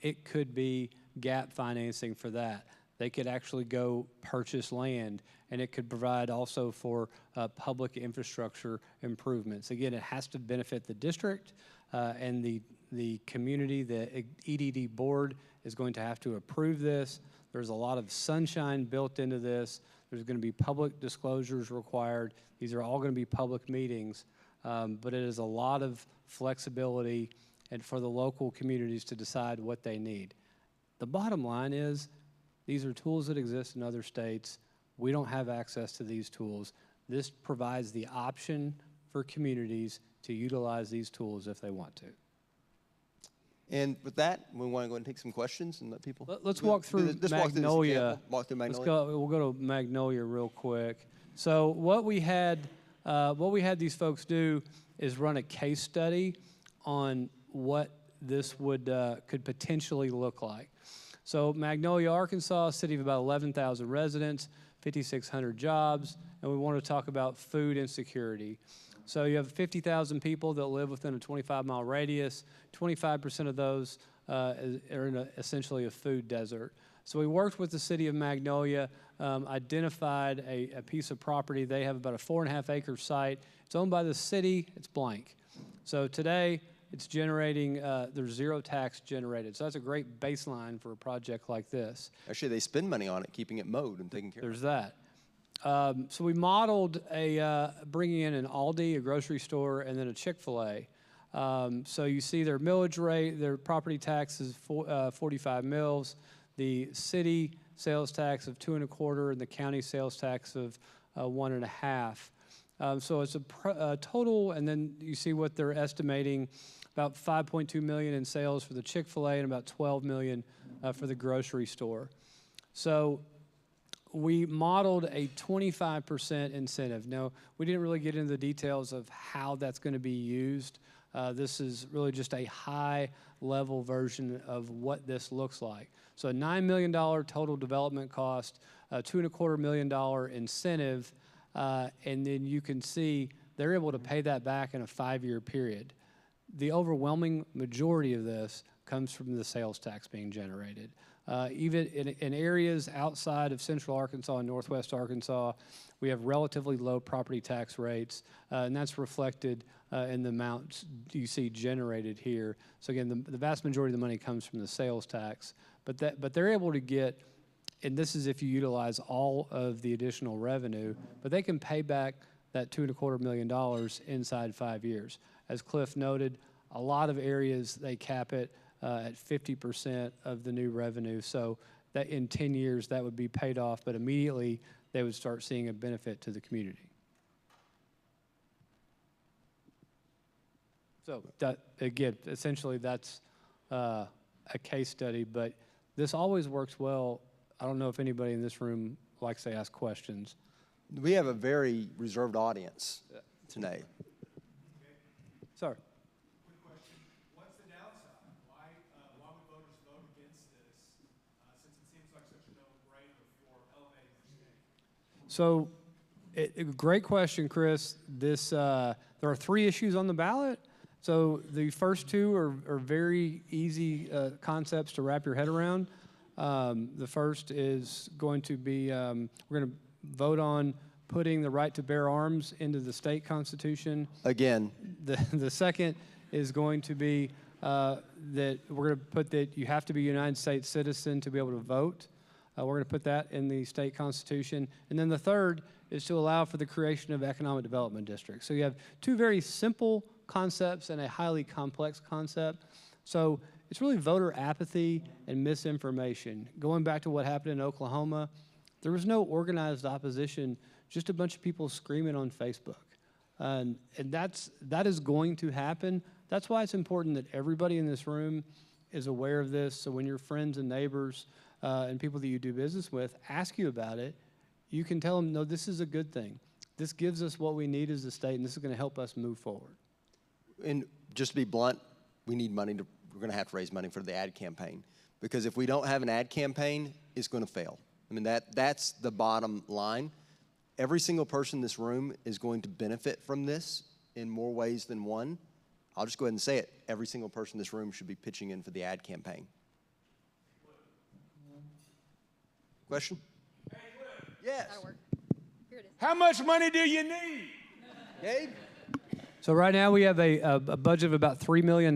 It could be gap financing for that. They could actually go purchase land, and it could provide also for public infrastructure improvements. Again, it has to benefit the district and the community. The EDD board is going to have to approve this. There's a lot of sunshine built into this. There's going to be public disclosures required. These are all going to be public meetings, but it is a lot of flexibility and for the local communities to decide what they need. The bottom line is these are tools that exist in other states. We don't have access to these tools. This provides the option for communities to utilize these tools if they want to. And with that, we want to go and take some questions and let people. Let's walk through Magnolia. Walk through Magnolia. We'll go to Magnolia real quick. So what we had these folks do is run a case study on what this could potentially look like. So Magnolia, Arkansas, a city of about 11,000 residents, 5,600 jobs, and we want to talk about food insecurity. So you have 50,000 people that live within a 25-mile radius. 25% of those are essentially a food desert. So we worked with the city of Magnolia, identified a piece of property. They have about a 4.5 acre site. It's owned by the city. It's blank. So today it's generating, there's zero tax generated. So that's a great baseline for a project like this. Actually, they spend money on it, keeping it mowed and taken care of. There's that. So we modeled bringing in an Aldi, a grocery store, and then a Chick-fil-A. So you see their millage rate, their property tax is 45 mils, the city sales tax of 2.25, and the county sales tax of 1.5. So it's a total, and then you see what they're estimating, about 5.2 million in sales for the Chick-fil-A and about 12 million for the grocery store. So we modeled a 25% incentive. Now, we didn't really get into the details of how that's going to be used. This is really just a high-level version of what this looks like. So a $9 million total development cost, a $2.25 million incentive, and then you can see they're able to pay that back in a 5-year period. The overwhelming majority of this comes from the sales tax being generated. Even in areas outside of central Arkansas and northwest Arkansas, we have relatively low property tax rates, and that's reflected in the amounts you see generated here. So again, the vast majority of the money comes from the sales tax, but they're able to get, and this is if you utilize all of the additional revenue, but they can pay back that $2.25 million inside 5 years. As Cliff noted, a lot of areas they cap it at 50% of the new revenue. So that in 10 years that would be paid off, but immediately they would start seeing a benefit to the community. So that, again, essentially that's a case study, but this always works well. I don't know if anybody in this room likes to ask questions. We have a very reserved audience tonight. Sorry. Quick question. What's the downside? Why would voters vote against this since it seems like such a no-brainer for elevating our state? So, great question, Chris. There are 3 issues on the ballot. So the first 2 are very easy concepts to wrap your head around. The first is going to be, we're going to vote on putting the right to bear arms into the state constitution. Again. The second is going to be that we're going to put that you have to be a United States citizen to be able to vote. We're going to put that in the state constitution. And then the third is to allow for the creation of economic development districts. So you have 2 very simple concepts and a highly complex concept. So it's really voter apathy and misinformation. Going back to what happened in Oklahoma, there was no organized opposition, just a bunch of people screaming on Facebook. And that is going to happen. That's why it's important that everybody in this room is aware of this. So when your friends and neighbors and people that you do business with ask you about it, you can tell them, no, this is a good thing. This gives us what we need as a state, and this is going to help us move forward. And just to be blunt, we're going to have to raise money for the ad campaign, because if we don't have an ad campaign, it's going to fail. I mean, that's the bottom line. Every single person in this room is going to benefit from this in more ways than one. I'll just go ahead and say it. Every single person in this room should be pitching in for the ad campaign. Question? Hey, Cliff. Yes. That'll work. Here it is. How much money do you need? Gabe? So right now we have a budget of about $3 million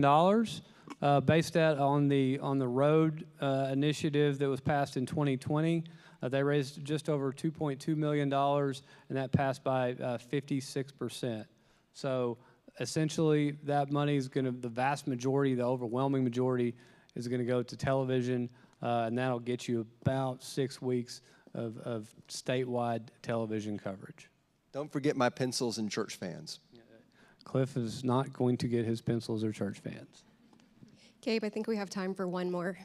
based on the road initiative that was passed in 2020. They raised just over $2.2 million, and that passed by 56%. So essentially that money is going to, the vast majority, the overwhelming majority is going to go to television, and that'll get you about 6 weeks of statewide television coverage. Don't forget my pencils and church fans. Cliff is not going to get his pencils or church fans. Gabe, I think we have time for one more.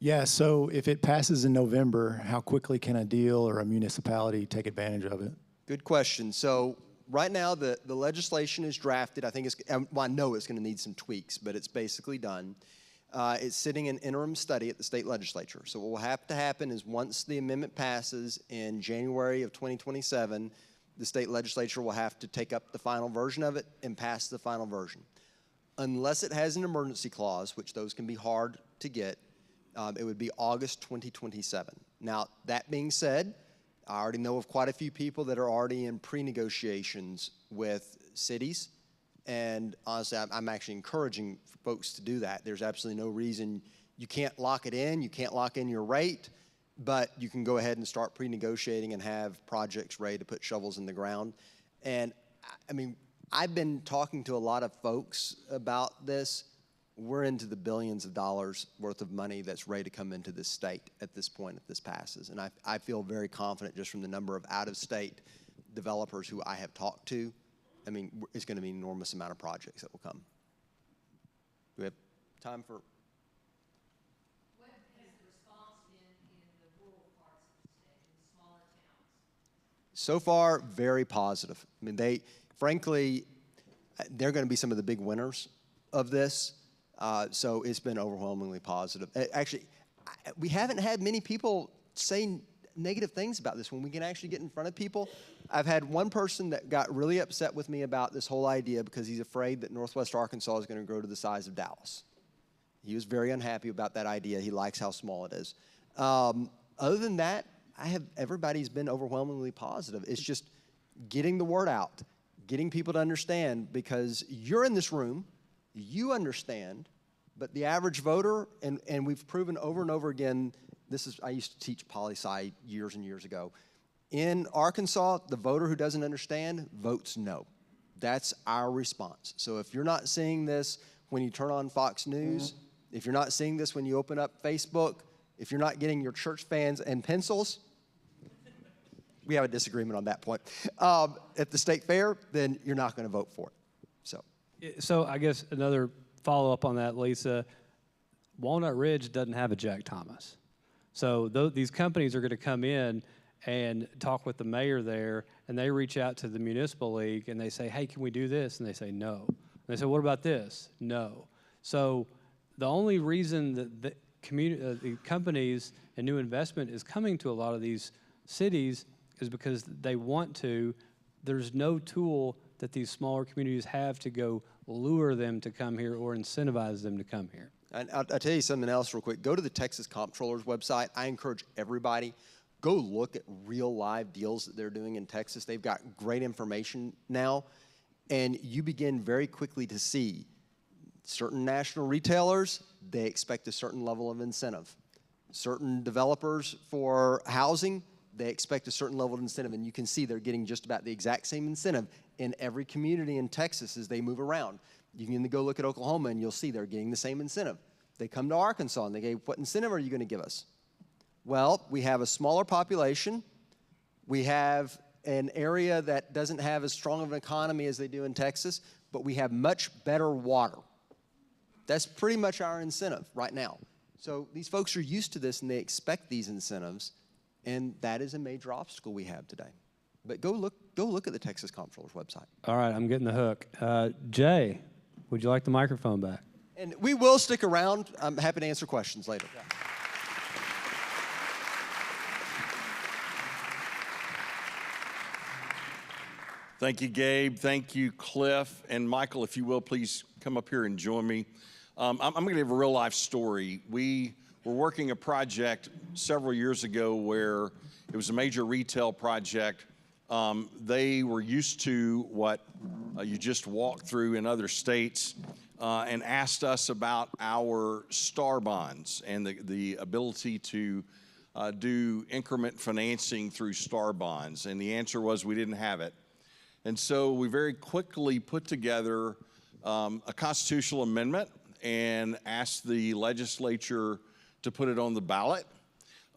Yeah, so if it passes in November, how quickly can a deal or a municipality take advantage of it? Good question. So right now the legislation is drafted. I think I know it's going to need some tweaks, but it's basically done. It's sitting in interim study at the state legislature. So what will have to happen is once the amendment passes in January of 2027, the state legislature will have to take up the final version of it and pass the final version. unless it has an emergency clause, which those can be hard to get, it would be August 2027. Now, that being said, I already know of quite a few people that are already in pre-negotiations with cities, and honestly, I'm actually encouraging folks to do that. There's absolutely no reason. You can't lock it in, you can't lock in your rate, but you can go ahead and start pre-negotiating and have projects ready to put shovels in the ground. And I mean, I've been talking to a lot of folks about this. We're into the billions of dollars worth of money that's ready to come into this state at this point if this passes. And I feel very confident just from the number of out-of-state developers who I have talked to. I mean, it's going to be an enormous amount of projects that will come. Do we have time for? What has the response been in the rural parts of the state, in the smaller towns? So far, very positive. I mean, frankly, they're going to be some of the big winners of this. So it's been overwhelmingly positive. Actually, we haven't had many people say negative things about this when we can actually get in front of people. I've had one person that got really upset with me about this whole idea because he's afraid that Northwest Arkansas is going to grow to the size of Dallas. He was very unhappy about that idea. He likes how small it is. Other than that, everybody's been overwhelmingly positive. It's just getting the word out, getting people to understand, because you're in this room, you understand, but the average voter, and we've proven over and over again, I used to teach poli-sci years and years ago. In Arkansas, the voter who doesn't understand votes no. That's our response. So if you're not seeing this when you turn on Fox News, if you're not seeing this when you open up Facebook, if you're not getting your church fans and pencils, we have a disagreement on that point, at the state fair, then you're not going to vote for it. So I guess another follow-up on that, Lisa, Walnut Ridge doesn't have a Jack Thomas. So these companies are going to come in and talk with the mayor there, and they reach out to the municipal league, and they say, hey, can we do this? And they say, no. And they say, what about this? No. So the only reason that the companies and new investment is coming to a lot of these cities is because they want to. There's no tool that these smaller communities have to go lure them to come here or incentivize them to come here. And I'll tell you something else real quick. Go to the Texas Comptroller's website. I encourage everybody, go look at real live deals that they're doing in Texas. They've got great information now, and you begin very quickly to see certain national retailers, they expect a certain level of incentive. Certain developers for housing, they expect a certain level of incentive, and you can see they're getting just about the exact same incentive in every community in Texas as they move around. You can go look at Oklahoma, and you'll see they're getting the same incentive. They come to Arkansas, and they go, what incentive are you going to give us? Well, we have a smaller population. We have an area that doesn't have as strong of an economy as they do in Texas, but we have much better water. That's pretty much our incentive right now. So these folks are used to this, and they expect these incentives, and that is a major obstacle we have today. But go look at the Texas Comptroller's website. All right, I'm getting the hook. Jay, would you like the microphone back? And we will stick around. I'm happy to answer questions later. Yeah. Thank you, Gabe. Thank you, Cliff. And Michael, if you will, please come up here and join me. I'm going to give a real life story. We were working a project several years ago where it was a major retail project. They were used to what you just walked through in other states and asked us about our STAR bonds and the ability to do increment financing through STAR bonds. And the answer was we didn't have it. And so we very quickly put together a constitutional amendment and asked the legislature to put it on the ballot.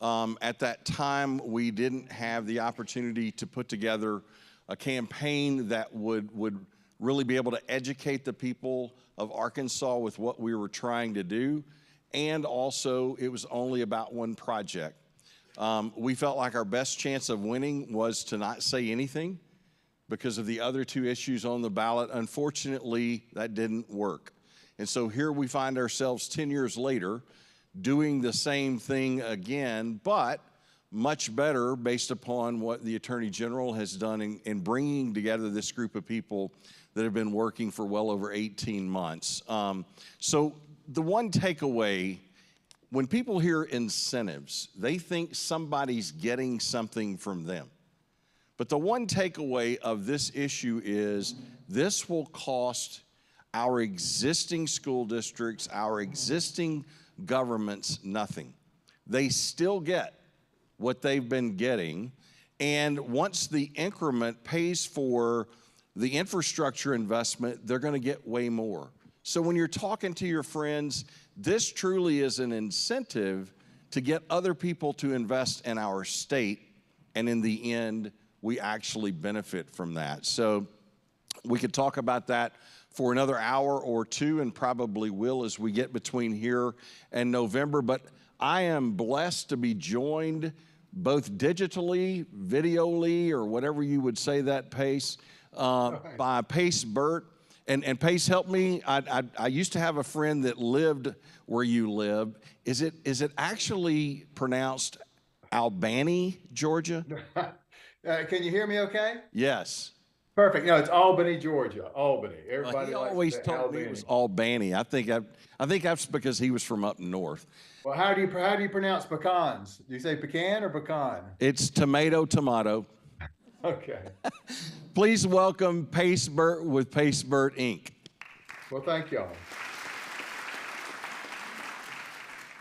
At that time, we didn't have the opportunity to put together a campaign that would really be able to educate the people of Arkansas with what we were trying to do. And also, it was only about one project. We felt like our best chance of winning was to not say anything because of the other two issues on the ballot. Unfortunately, that didn't work. And so here we find ourselves 10 years later doing the same thing again, but much better based upon what the Attorney General has done in bringing together this group of people that have been working for well over 18 months. So the one takeaway, when people hear incentives, they think somebody's getting something from them. But the one takeaway of this issue is this will cost our existing school districts, our existing governments, nothing. They still get what they've been getting, and once the increment pays for the infrastructure investment, they're going to get way more. So when you're talking to your friends, this truly is an incentive to get other people to invest in our state, and in the end, we actually benefit from that. So we could talk about that for another hour or two, and probably will as we get between here and November. But I am blessed to be joined both digitally, videoly, or whatever you would say that, Pace, by Pace Burt. And Pace, help me. I used to have a friend that lived where you live. Is it actually pronounced Albany, Georgia? Can you hear me okay? Yes. Perfect. No, it's Albany, Georgia. Albany. Everybody He likes always to say told me Albany. it was Albany. I think that's because he was from up north. Well, how do you pronounce pecans? Do you say pecan or pecan? It's tomato. Okay. Please welcome Pace Burt with Pace Burt Inc. Well, thank y'all.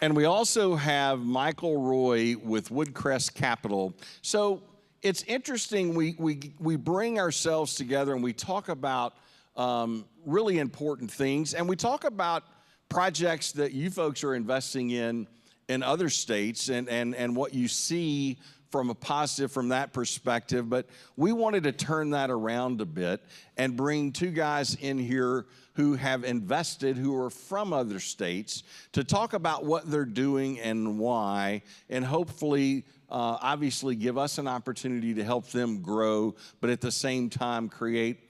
And we also have Michael Roy with Woodcrest Capital. So it's interesting, we bring ourselves together and we talk about really important things, and we talk about projects that you folks are investing in other states and what you see from a positive from that perspective. But we wanted to turn that around a bit and bring two guys in here who have invested, who are from other states, to talk about what they're doing and why, and hopefully obviously give us an opportunity to help them grow, but at the same time create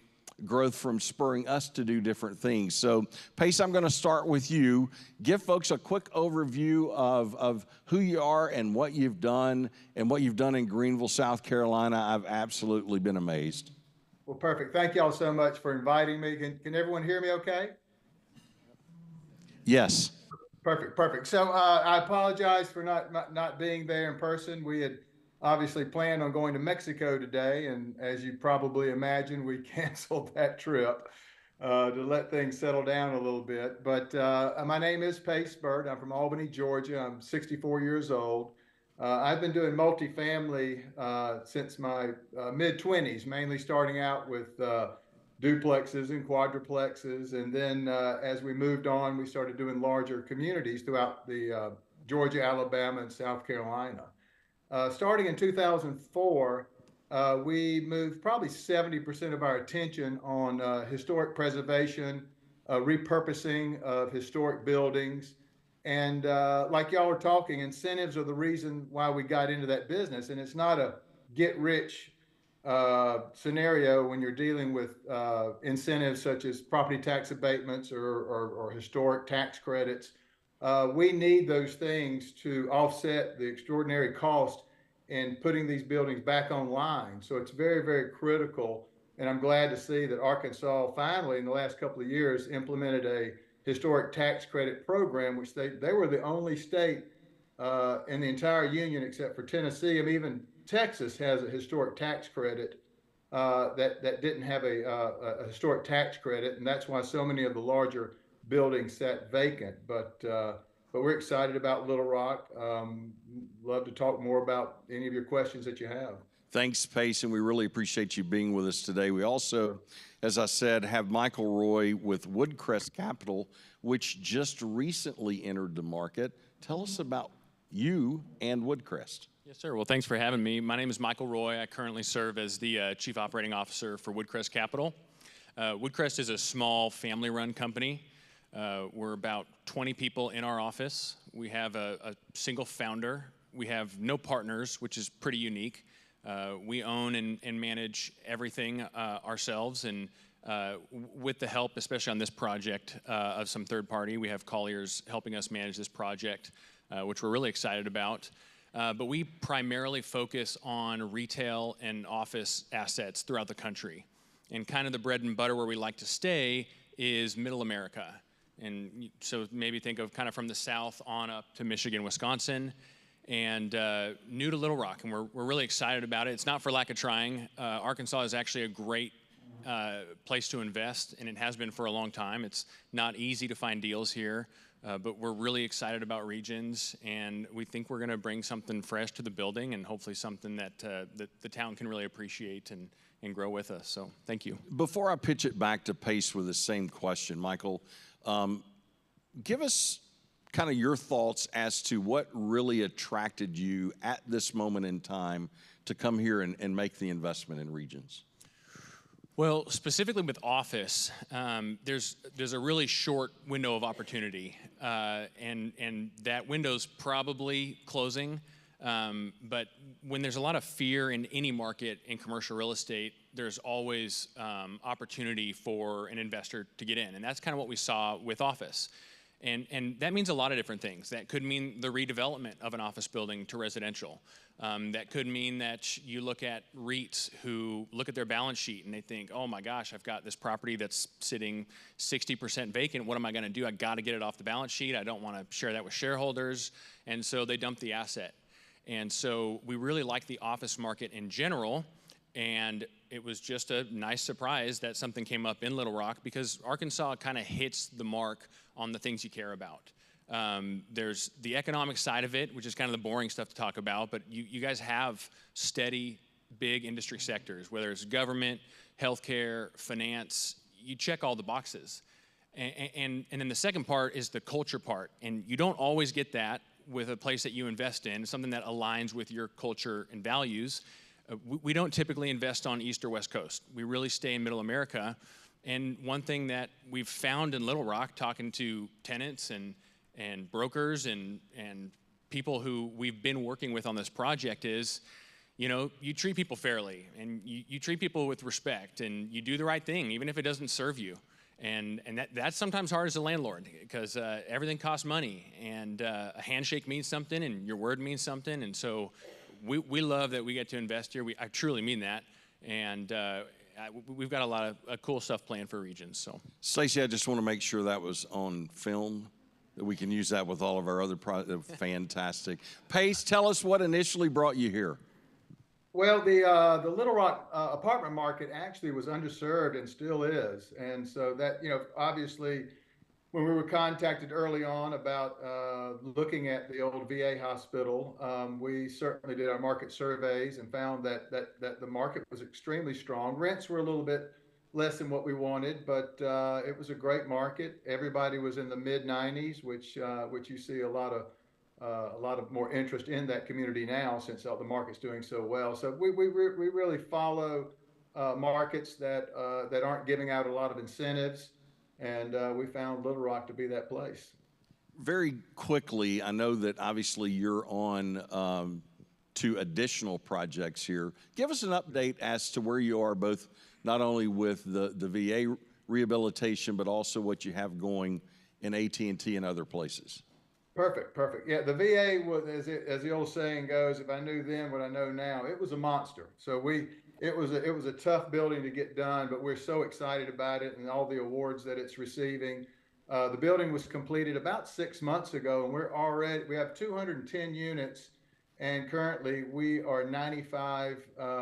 growth from spurring us to do different things. So, Pace, I'm going to start with you. Give folks a quick overview of who you are and what you've done in Greenville, South Carolina. I've absolutely been amazed. Well, perfect. Thank y'all so much for inviting me. Can everyone hear me okay? Yes. Perfect. So I apologize for not being there in person. We had obviously planned on going to Mexico today, and as you probably imagine, we canceled that trip to let things settle down a little bit. But my name is Pace Burt. I'm from Albany, Georgia. I'm 64 years old. I've been doing multifamily since my mid-20s, mainly starting out with duplexes and quadruplexes. And then as we moved on, we started doing larger communities throughout the Georgia, Alabama, and South Carolina. Starting in 2004, we moved probably 70% of our attention on historic preservation, repurposing of historic buildings. And like y'all are talking, incentives are the reason why we got into that business. And it's not a get-rich scenario when you're dealing with incentives such as property tax abatements or historic tax credits. We need those things to offset the extraordinary cost in putting these buildings back online. So it's very, very critical. And I'm glad to see that Arkansas finally, in the last couple of years, implemented a historic tax credit program, which they were the only state in the entire union except for Tennessee, and even Texas has a historic tax credit that didn't have a historic tax credit, and that's why so many of the larger buildings sat vacant. But we're excited about Little Rock. Love to talk more about any of your questions that you have. Thanks, Pace, and we really appreciate you being with us today. We also, as I said, have Michael Roy with Woodcrest Capital, which just recently entered the market. Tell us about you and Woodcrest. Yes, sir. Well, thanks for having me. My name is Michael Roy. I currently serve as the Chief Operating Officer for Woodcrest Capital. Woodcrest is a small family-run company. We're about 20 people in our office. We have a single founder. We have no partners, which is pretty unique. We own and manage everything ourselves, and with the help, especially on this project, of some third party. We have Colliers helping us manage this project, which we're really excited about. But we primarily focus on retail and office assets throughout the country. And kind of the bread and butter where we like to stay is Middle America. And so maybe think of kind of from the south on up to Michigan, Wisconsin, and new to Little Rock. And we're really excited about it. It's not for lack of trying. Arkansas is actually a great place to invest, and it has been for a long time. It's not easy to find deals here, but we're really excited about Regions, and we think we're going to bring something fresh to the building and hopefully something that the town can really appreciate and grow with us. So thank you. Before I pitch it back to Pace with the same question, Michael, give us kind of your thoughts as to what really attracted you at this moment in time to come here and make the investment in Regions. Well, specifically with office, there's a really short window of opportunity, and that window's probably closing. But when there's a lot of fear in any market in commercial real estate, there's always opportunity for an investor to get in, and that's kind of what we saw with office. And that means a lot of different things. That could mean the redevelopment of an office building to residential. That could mean that you look at REITs who look at their balance sheet and they think, oh my gosh, I've got this property that's sitting 60% vacant. What am I going to do? I got to get it off the balance sheet. I don't want to share that with shareholders. And so they dump the asset. And so we really like the office market in general. And it was just a nice surprise that something came up in Little Rock because Arkansas kind of hits the mark on the things you care about. There's the economic side of it, which is kind of the boring stuff to talk about, but you guys have steady, big industry sectors, whether it's government, healthcare, finance, you check all the boxes. And then the second part is the culture part, and you don't always get that with a place that you invest in, something that aligns with your culture and values. We don't typically invest on East or West Coast. We really stay in Middle America. And one thing that we've found in Little Rock, talking to tenants and brokers and people who we've been working with on this project is, you know, you treat people fairly and you treat people with respect and you do the right thing, even if it doesn't serve you. And that's sometimes hard as a landlord because everything costs money and a handshake means something and your word means something. And so we love that we get to invest here. I truly mean that. And we've got a lot of cool stuff planned for Regions. So, Stacey, I just want to make sure that was on film, that we can use that with all of our other projects. Fantastic. Pace, tell us what initially brought you here. Well, the Little Rock apartment market actually was underserved and still is. And so that, you know, obviously, when we were contacted early on about looking at the old VA hospital, we certainly did our market surveys and found that the market was extremely strong. Rents were a little bit less than what we wanted, but it was a great market. Everybody was in the mid-90s, which you see a lot of more interest in that community now since the market's doing so well. So we really follow markets that aren't giving out a lot of incentives. And we found Little Rock to be that place. Very quickly, I know that obviously you're on to additional projects here. Give us an update as to where you are, both not only with the VA rehabilitation, but also what you have going in AT&T and other places. Perfect. Yeah, the VA was, as the old saying goes, if I knew then what I know now, it was a monster. So it was a tough building to get done, but we're so excited about it and all the awards that it's receiving. The building was completed about 6 months ago, and we have 210 units, and currently we are 95.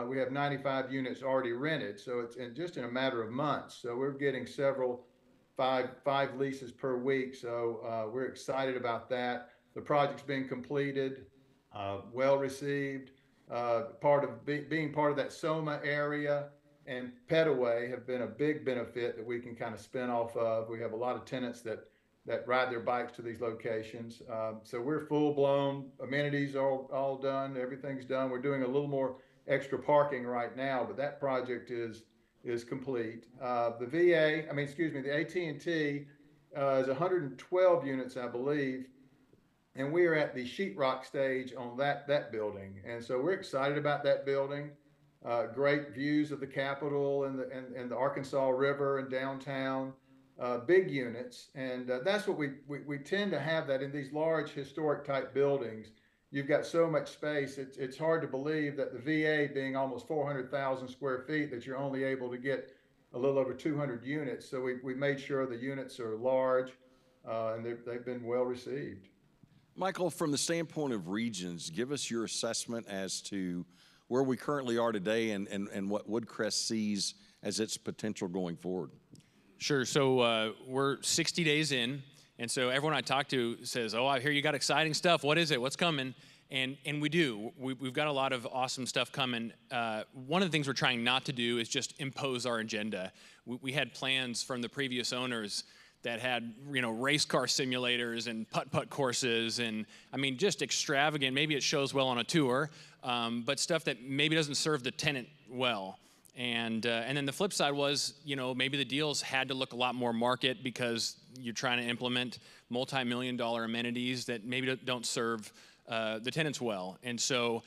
We have 95 units already rented, so it's just in a matter of months. So we're getting five leases per week. So we're excited about that. The project's being completed, well received. Being part of that SOMA area and Petaway have been a big benefit that we can kind of spin off of. We have a lot of tenants that ride their bikes to these locations. So we're full blown, amenities are all done, everything's done. We're doing a little more extra parking right now, but that project is complete. The AT&T is 112 units, I believe. And we are at the sheetrock stage on that building. And so we're excited about that building. Great views of the Capitol and the Arkansas River and downtown, big units. And that's what we tend to have that in these large historic type buildings. You've got so much space. It's hard to believe that the VA being almost 400,000 square feet, that you're only able to get a little over 200 units. So we made sure the units are large, and they've been well received. Michael, from the standpoint of regions, give us your assessment as to where we currently are today and what Woodcrest sees as its potential going forward. Sure. So we're 60 days in, and so everyone I talk to says, "Oh, I hear you got exciting stuff. What is it? What's coming?" And we do. We've got a lot of awesome stuff coming. One of the things we're trying not to do is just impose our agenda. We had plans from the previous owners that had, race car simulators and putt-putt courses, and I mean, just extravagant. Maybe it shows well on a tour, but stuff that maybe doesn't serve the tenant well. And then the flip side was, maybe the deals had to look a lot more market because you're trying to implement multi-million-dollar amenities that maybe don't serve the tenants well. And so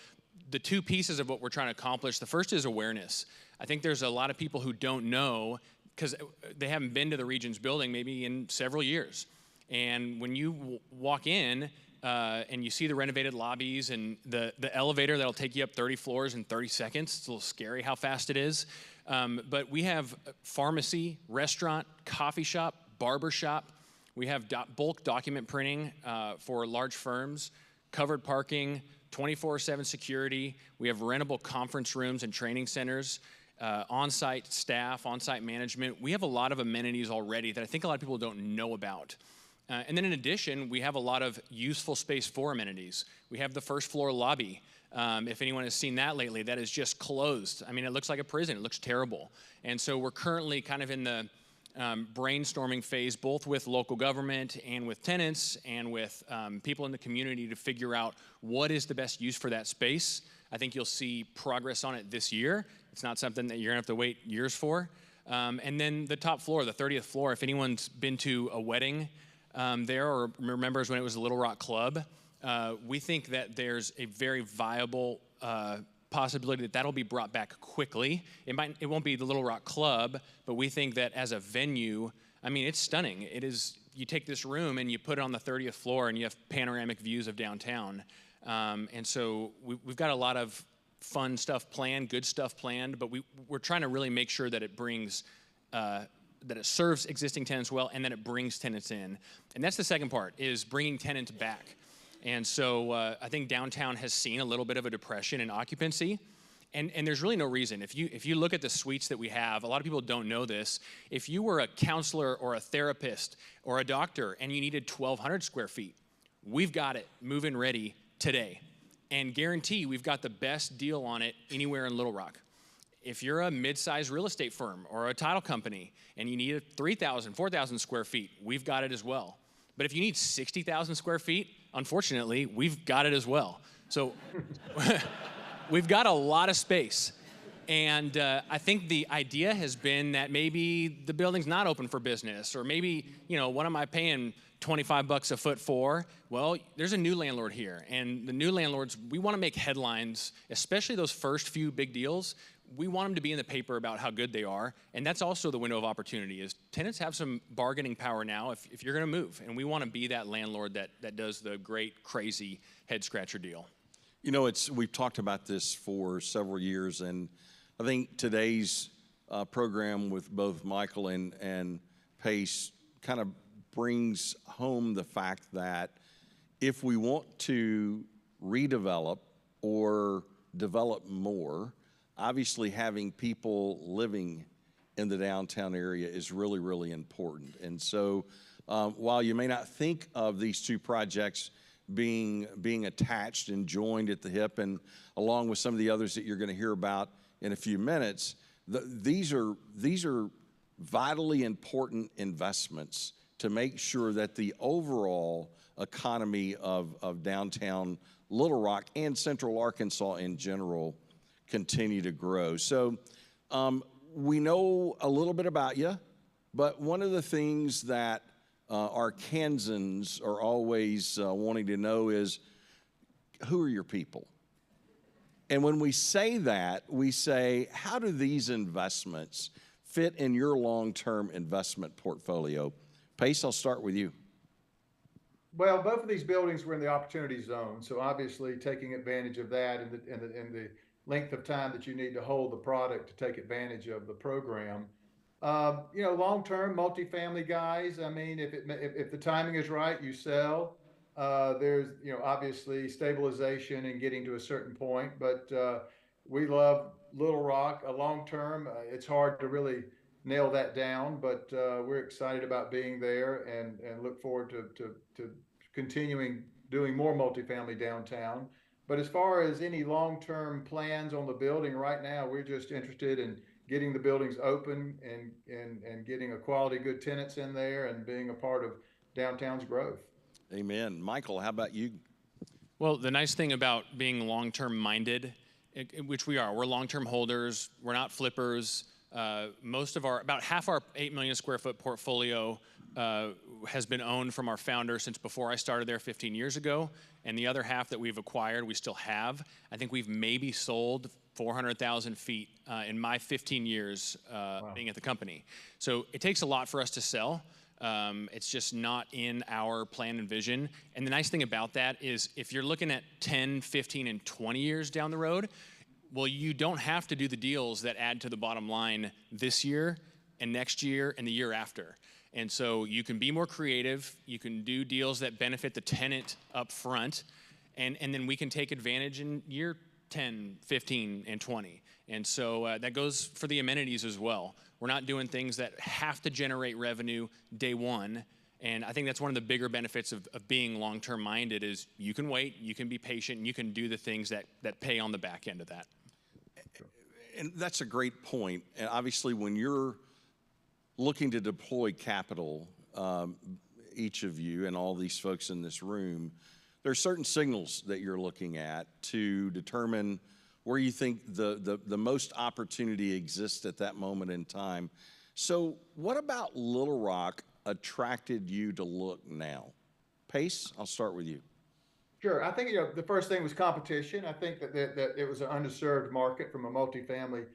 the two pieces of what we're trying to accomplish, the first is awareness. I think there's a lot of people who don't know because they haven't been to the Regions building maybe in several years. And when you walk in and you see the renovated lobbies and the elevator that'll take you up 30 floors in 30 seconds, it's a little scary how fast it is. But we have pharmacy, restaurant, coffee shop, barber shop. We have bulk document printing for large firms, covered parking, 24/7 security. We have rentable conference rooms and training centers. On-site staff, on-site management. We have a lot of amenities already that I think a lot of people don't know about. And then in addition, we have a lot of useful space for amenities. We have the first floor lobby. If anyone has seen that lately, that is just closed. I mean, it looks like a prison. It looks terrible. And so we're currently kind of in the brainstorming phase, both with local government and with tenants and with people in the community to figure out what is the best use for that space. I think you'll see progress on it this year. It's not something that you're gonna have to wait years for. And then the top floor, the 30th floor, if anyone's been to a wedding there or remembers when it was the Little Rock Club, we think that there's a very viable possibility that that'll be brought back quickly. It won't be the Little Rock Club, but we think that as a venue, I mean, it's stunning. It is, you take this room and you put it on the 30th floor and you have panoramic views of downtown. And so we've got a lot of fun stuff planned, good stuff planned, but we're trying to really make sure that it brings, that it serves existing tenants well and that it brings tenants in. And that's the second part, is bringing tenants back. And so I think downtown has seen a little bit of a depression in occupancy. And there's really no reason. If you look at the suites that we have, a lot of people don't know this. If you were a counselor or a therapist or a doctor and you needed 1,200 square feet, we've got it move-in ready today. And guarantee we've got the best deal on it anywhere in Little Rock. If you're a mid-sized real estate firm or a title company and you need 3,000, 4,000 square feet, we've got it as well. But if you need 60,000 square feet, unfortunately, we've got it as well. So we've got a lot of space. And I think the idea has been that maybe the building's not open for business, or maybe, what am I paying $25 a foot for? Well, there's a new landlord here, and the new landlords, we want to make headlines, especially those first few big deals. We want them to be in the paper about how good they are, and that's also the window of opportunity. Is tenants have some bargaining power now if you're going to move, and we want to be that landlord that does the great, crazy head scratcher deal. We've talked about this for several years, and I think today's program with both Michael and Pace kind of brings home the fact that if we want to redevelop or develop more, obviously having people living in the downtown area is really, really important. And so while you may not think of these two projects being attached and joined at the hip, and along with some of the others that you're going to hear about in a few minutes, these are vitally important investments to make sure that the overall economy of downtown Little Rock and Central Arkansas in general continue to grow. So we know a little bit about you, but one of the things that our Kansans are always wanting to know is, who are your people? And when we say that, we say, how do these investments fit in your long-term investment portfolio? Pace, I'll start with you. Well, both of these buildings were in the opportunity zone, so obviously taking advantage of that and the length of time that you need to hold the product to take advantage of the program. Long-term multifamily guys. I mean, if the timing is right, you sell. There's, obviously stabilization and getting to a certain point, but we love Little Rock. Long-term, it's hard to really nail that down, but we're excited about being there and look forward to continuing doing more multifamily downtown. But as far as any long-term plans on the building right now, we're just interested in getting the buildings open and getting a quality good tenants in there and being a part of downtown's growth. Amen. Michael, how about you? Well, the nice thing about being long-term minded, which we are, we're long-term holders, we're not flippers. About half our 8 million square foot portfolio has been owned from our founder since before I started there 15 years ago. And the other half that we've acquired, we still have. I think we've maybe sold 400,000 feet in my 15 years being at the company. So it takes a lot for us to sell. It's just not in our plan and vision. And the nice thing about that is if you're looking at 10, 15, and 20 years down the road, well, you don't have to do the deals that add to the bottom line this year and next year and the year after. And so you can be more creative. You can do deals that benefit the tenant up front. And then we can take advantage in year 10, 15, and 20. And so that goes for the amenities as well. We're not doing things that have to generate revenue day one. And I think that's one of the bigger benefits of being long-term minded is you can wait, you can be patient, and you can do the things that pay on the back end of that. And that's a great point. And obviously, when you're looking to deploy capital, each of you and all these folks in this room, there are certain signals that you're looking at to determine where you think the most opportunity exists at that moment in time. So what about Little Rock attracted you to look now? Pace, I'll start with you. Sure. I think the first thing was competition. I think that it was an underserved market from a multifamily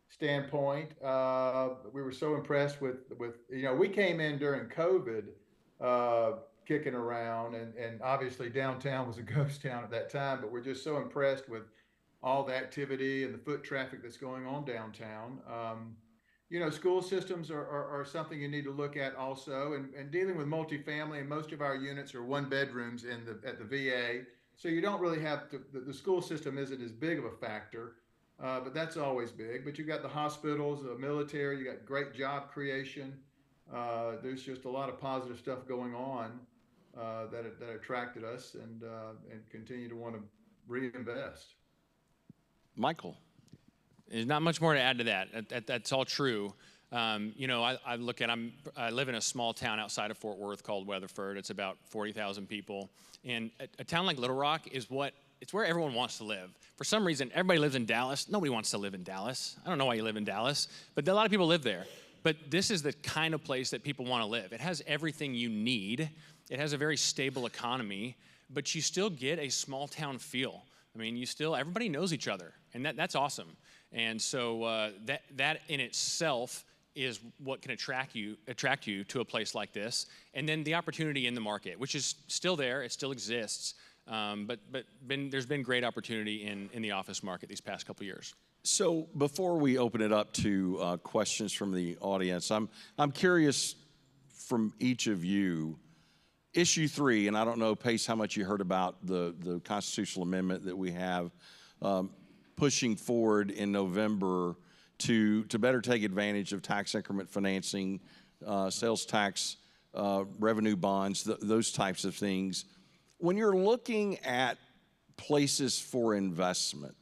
standpoint. We were so impressed with we came in during COVID, kicking around, and obviously downtown was a ghost town at that time. But we're just so impressed with all the activity and the foot traffic that's going on downtown. School systems are something you need to look at also, and dealing with multifamily, and most of our units are one bedrooms at the VA. So you don't really have the school system isn't as big of a factor, but that's always big. But you've got the hospitals, the military, you got great job creation. There's just a lot of positive stuff going on that attracted us and continue to want to reinvest. Michael. There's not much more to add to that. That's all true. I live in a small town outside of Fort Worth called Weatherford. It's about 40,000 people. And a town like Little Rock it's where everyone wants to live. For some reason, everybody lives in Dallas. Nobody wants to live in Dallas. I don't know why you live in Dallas, but a lot of people live there. But this is the kind of place that people want to live. It has everything you need. It has a very stable economy, but you still get a small town feel. I mean, everybody knows each other, and that's awesome. And so that in itself is what can attract you to a place like this. And then the opportunity in the market, which is still there, it still exists. But there's been great opportunity in the office market these past couple years. So before we open it up to questions from the audience, I'm curious from each of you. Issue 3, and I don't know, Pace, how much you heard about the constitutional amendment that we have pushing forward in November to better take advantage of tax increment financing, sales tax, revenue bonds, those types of things. When you're looking at places for investment,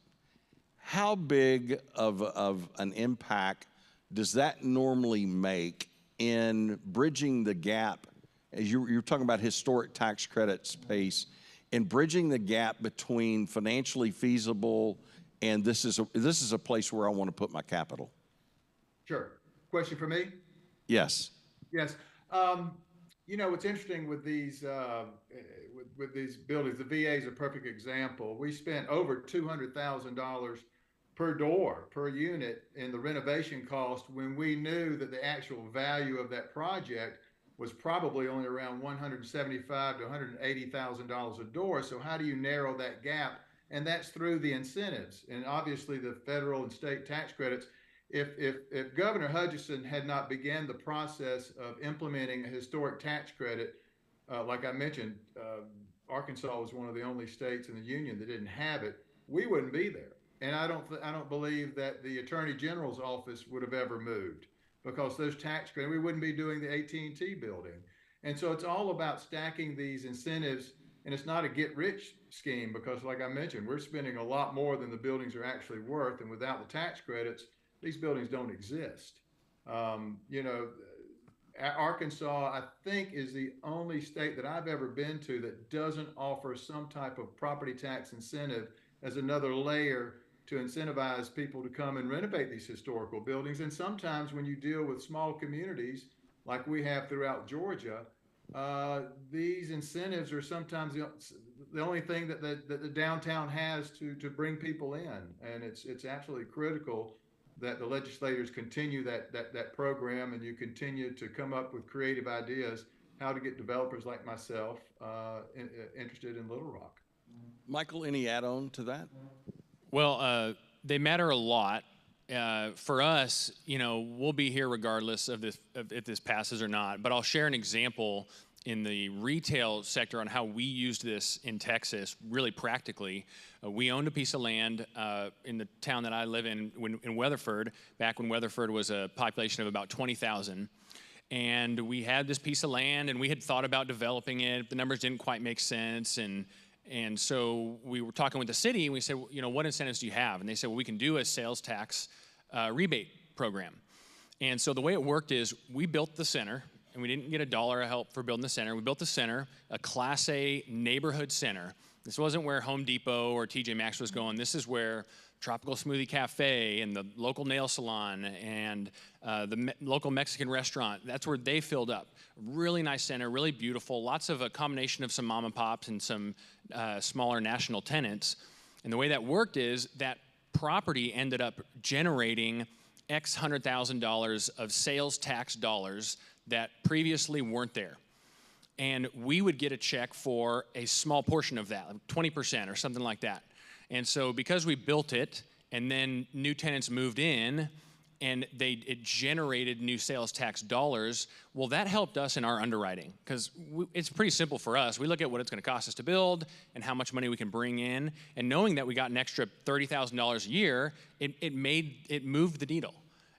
how big of an impact does that normally make in bridging the gap? As you're talking about historic tax credits, Pace, and bridging the gap between financially feasible and this is a place where I want to put my capital. Sure. Question for me? Yes. Yes. What's interesting with these with these buildings, the VA is a perfect example. We spent over $200,000 per door, per unit in the renovation cost when we knew that the actual value of that project was probably only around $175,000 to $180,000 a door. So how do you narrow that gap? And that's through the incentives and obviously the federal and state tax credits. if Governor Hutchinson had not began the process of implementing a historic tax credit, like I mentioned, Arkansas was one of the only states in the union that didn't have it. We wouldn't be there, and I don't believe that the Attorney General's office would have ever moved, because those tax credits, we wouldn't be doing the AT&T building. And so it's all about stacking these incentives, and it's not a get-rich scheme, because like I mentioned, we're spending a lot more than the buildings are actually worth, and without the tax credits, these buildings don't exist. You know, Arkansas, I think, is the only state that I've ever been to that doesn't offer some type of property tax incentive as another layer to incentivize people to come and renovate these historical buildings. And sometimes when you deal with small communities like we have throughout Georgia, these incentives are sometimes the only thing that the downtown has to bring people in. And it's absolutely critical that the legislators continue that program, and you continue to come up with creative ideas how to get developers like myself interested in Little Rock. Michael, any add-on to that? Well, they matter a lot. For us, you know, we'll be here regardless of if this passes or not. But I'll share an example in the retail sector on how we used this in Texas, really practically. We owned a piece of land in the town that I live in Weatherford, back when Weatherford was a population of about 20,000. And we had this piece of land, and we had thought about developing it. The numbers didn't quite make sense, and so we were talking with the city, and we said, you know, what incentives do you have? And they said, well, we can do a sales tax rebate program. And so the way it worked is we built the center, and we didn't get $1 of help for building the center. We built the center, a Class A neighborhood center. This wasn't where Home Depot or TJ Maxx was going. This is where Tropical Smoothie Cafe and the local nail salon and the local Mexican restaurant, that's where they filled up. Really nice center, really beautiful, lots of a combination of some mom and pops and some smaller national tenants. And the way that worked is that property ended up generating X $100,000 of sales tax dollars that previously weren't there. And we would get a check for a small portion of that, 20% or something like that. And so because we built it and then new tenants moved in and it generated new sales tax dollars, well, that helped us in our underwriting, because it's pretty simple for us. We look at what it's going to cost us to build and how much money we can bring in, and knowing that we got an extra $30,000 a year, it moved the needle.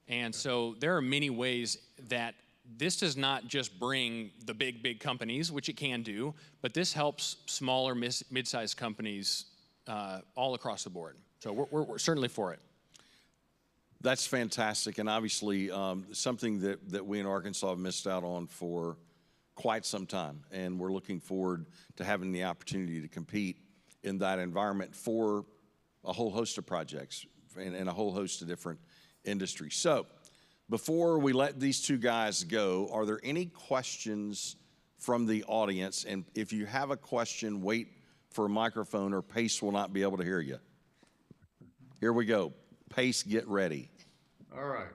And so there are many ways that this does not just bring the big companies, which it can do, but this helps smaller mid-sized companies all across the board. So we're certainly for it. That's fantastic, and obviously something that we in Arkansas have missed out on for quite some time, and we're looking forward to having the opportunity to compete in that environment for a whole host of projects and a whole host of different industries. So before we let these two guys go, are there any questions from the audience? And if you have a question, wait for a microphone or Pace will not be able to hear you. Here we go. Pace, get ready. All right.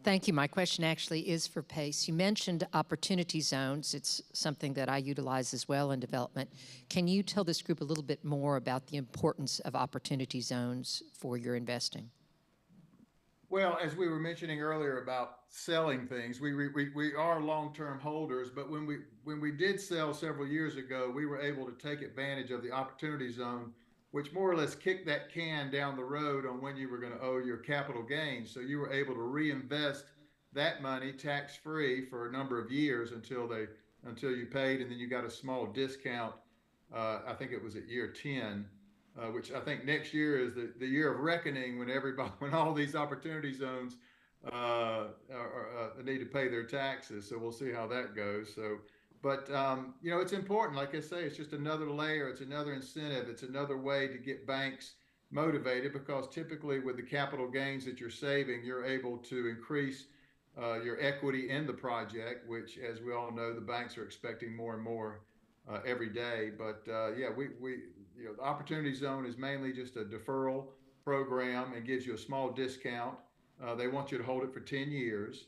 Thank you. My question actually is for Pace. You mentioned opportunity zones. It's something that I utilize as well in development. Can you tell this group a little bit more about the importance of opportunity zones for your investing? Well, as we were mentioning earlier about selling things, we are long-term holders, but when we did sell several years ago, we were able to take advantage of the opportunity zone, which more or less kicked that can down the road on when you were going to owe your capital gains. So you were able to reinvest that money tax-free for a number of years until you paid, and then you got a small discount. I think it was at year 10. Which I think next year is the year of reckoning, when all these opportunity zones need to pay their taxes. So we'll see how that goes. So, but you know, it's important. Like I say, it's just another layer. It's another incentive. It's another way to get banks motivated, because typically with the capital gains that you're saving, you're able to increase your equity in the project, which, as we all know, the banks are expecting more and more every day. But yeah, you know, the opportunity zone is mainly just a deferral program and gives you a small discount. They want you to hold it for 10 years,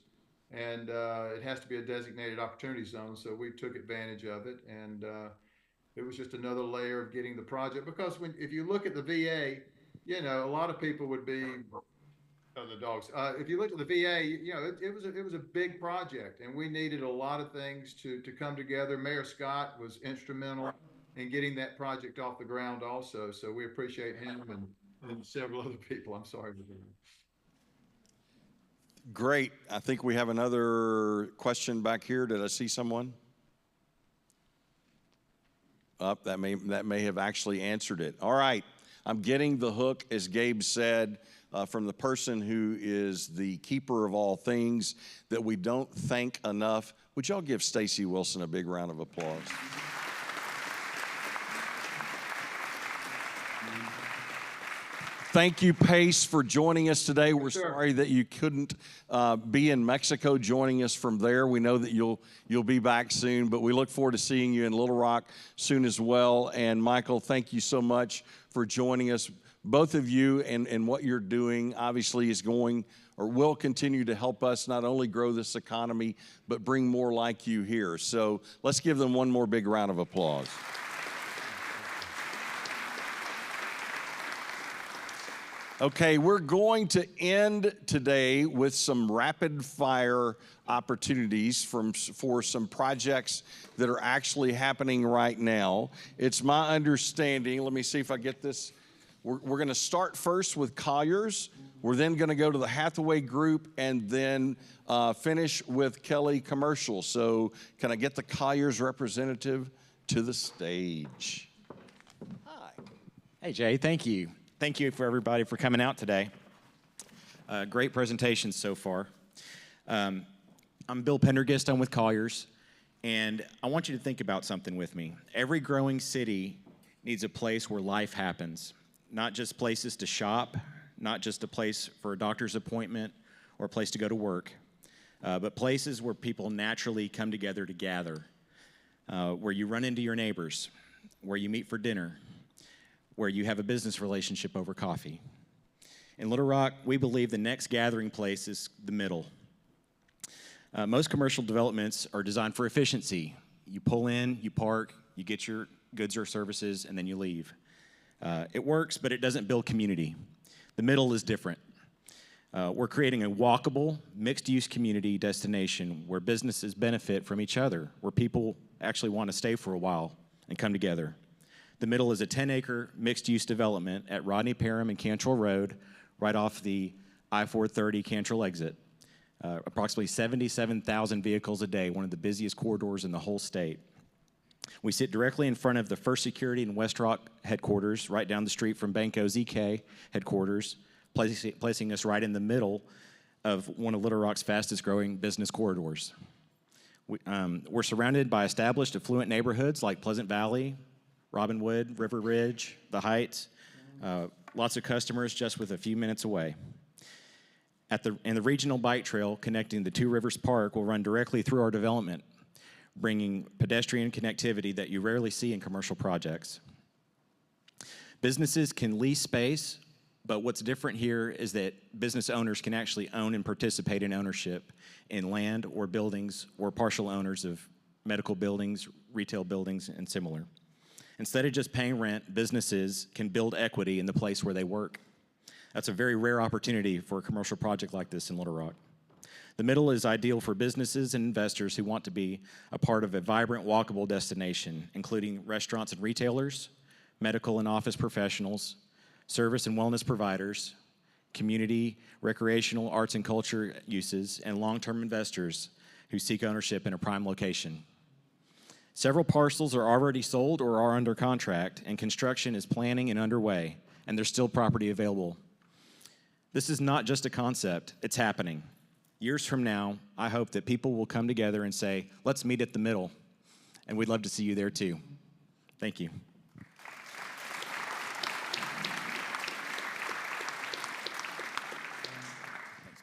and it has to be a designated opportunity zone. So we took advantage of it, and it was just another layer of getting the project. Because if you look at the VA, you know, a lot of people would be of the dogs. If you look at the VA, it was a big project, and we needed a lot of things to come together. Mayor Scott was instrumental in getting that project off the ground also. So we appreciate him and several other people. I'm sorry. Great. I think we have another question back here. Did I see someone? Up, that may have actually answered it. All right. I'm getting the hook, as Gabe said, from the person who is the keeper of all things that we don't thank enough. Would y'all give Stacy Wilson a big round of applause? Thank you, Pace, for joining us today. We're sorry that you couldn't be in Mexico joining us from there. We know that you'll be back soon, but we look forward to seeing you in Little Rock soon as well. And Michael, thank you so much for joining us. Both of you and what you're doing obviously is going or will continue to help us not only grow this economy, but bring more like you here. So let's give them one more big round of applause. Okay, we're going to end today with some rapid fire opportunities for some projects that are actually happening right now. It's my understanding, let me see if I get this. We're going to start first with Colliers. We're then going to go to the Hathaway Group and then finish with Kelly Commercial. So can I get the Colliers representative to the stage? Hi. Hey, Jay, thank you. Thank you for everybody for coming out today. Great presentations so far. I'm Bill Pendergast, I'm with Colliers, and I want you to think about something with me. Every growing city needs a place where life happens, not just places to shop, not just a place for a doctor's appointment or a place to go to work, but places where people naturally come together to gather, where you run into your neighbors, where you meet for dinner, where you have a business relationship over coffee. In Little Rock, we believe the next gathering place is the middle. Most commercial developments are designed for efficiency. You pull in, you park, you get your goods or services, and then you leave. It works, but it doesn't build community. The middle is different. We're creating a walkable, mixed-use community destination where businesses benefit from each other, where people actually want to stay for a while and come together. The middle is a 10-acre mixed-use development at Rodney Parham and Cantrell Road, right off the I-430 Cantrell exit. Approximately 77,000 vehicles a day, one of the busiest corridors in the whole state. We sit directly in front of the First Security and West Rock headquarters, right down the street from Banco's EK headquarters, placing us right in the middle of one of Little Rock's fastest-growing business corridors. We're surrounded by established, affluent neighborhoods like Pleasant Valley, Robinwood, River Ridge, the Heights, lots of customers just with a few minutes away. And the regional bike trail connecting the Two Rivers Park will run directly through our development, bringing pedestrian connectivity that you rarely see in commercial projects. Businesses can lease space, but what's different here is that business owners can actually own and participate in ownership in land or buildings or partial owners of medical buildings, retail buildings, and similar. Instead of just paying rent, businesses can build equity in the place where they work. That's a very rare opportunity for a commercial project like this in Little Rock. The middle is ideal for businesses and investors who want to be a part of a vibrant, walkable destination, including restaurants and retailers, medical and office professionals, service and wellness providers, community, recreational, arts and culture uses, and long-term investors who seek ownership in a prime location. Several parcels are already sold or are under contract, and construction is planning and underway, and there's still property available. This is not just a concept, it's happening. Years from now, I hope that people will come together and say, let's meet at the middle, and we'd love to see you there too. Thank you.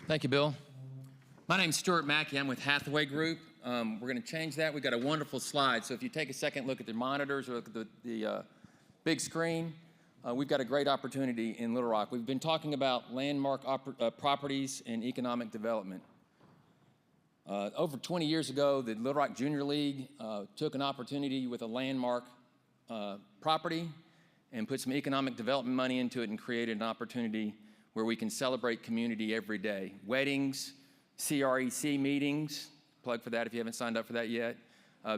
Thank you, Bill. My name's Stuart Mackey. I'm with Hathaway Group. We're going to change that. We've got a wonderful slide. So if you take a second look at the monitors or look at the big screen, we've got a great opportunity in Little Rock. We've been talking about landmark properties and economic development. Over 20 years ago, the Little Rock Junior League took an opportunity with a landmark property and put some economic development money into it and created an opportunity where we can celebrate community every day. Weddings, CREC meetings, plug for that if you haven't signed up for that yet,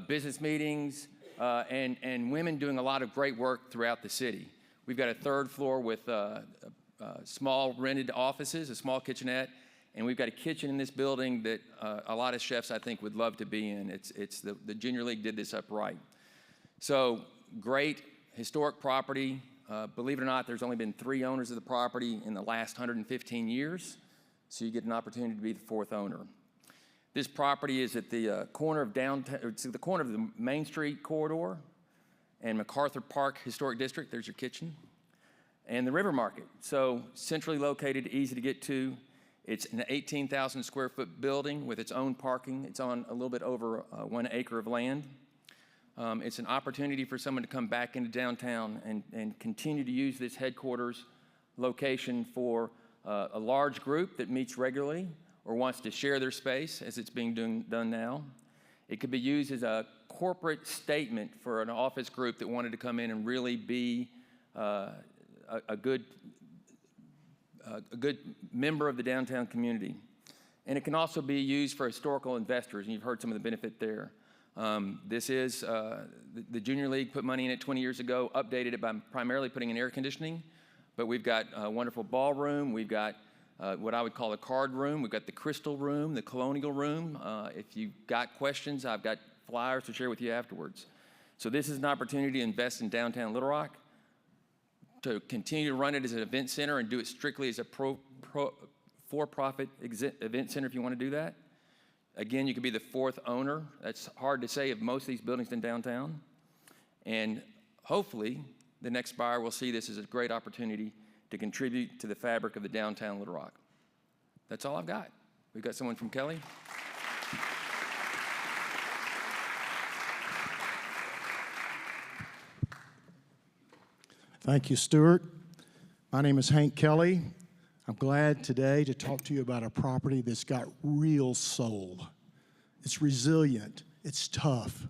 business meetings, and women doing a lot of great work throughout the city. We've got a third floor with small rented offices, a small kitchenette, and we've got a kitchen in this building that a lot of chefs, I think, would love to be in. It's the Junior League did this up right. So great historic property. Believe it or not, there's only been 3 owners of the property in the last 115 years, so you get an opportunity to be the 4th owner. This property is at the corner of downtown, it's at the corner of the Main Street corridor and MacArthur Park Historic District. There's your kitchen. And the River Market. So centrally located, easy to get to. It's an 18,000 square foot building with its own parking. It's on a little bit over 1 acre of land. It's an opportunity for someone to come back into downtown and continue to use this headquarters location for a large group that meets regularly or wants to share their space as it's being done now. It could be used as a corporate statement for an office group that wanted to come in and really be a good member of the downtown community. And it can also be used for historical investors, and you've heard some of the benefit there. This is, the Junior League put money in it 20 years ago, updated it by primarily putting in air conditioning, but we've got a wonderful ballroom, we've got what I would call a card room, we've got the crystal room, the colonial room. If you've got questions, I've got flyers to share with you afterwards. So this is an opportunity to invest in downtown Little Rock, to continue to run it as an event center and do it strictly as a for-profit event center if you want to do that. Again, you could be the 4th owner. That's hard to say of most of these buildings in downtown. And hopefully, the next buyer will see this as a great opportunity to contribute to the fabric of the downtown Little Rock. That's all I've got. We've got someone from Kelly. Thank you, Stuart. My name is Hank Kelly. I'm glad today to talk to you about a property that's got real soul. It's resilient, it's tough.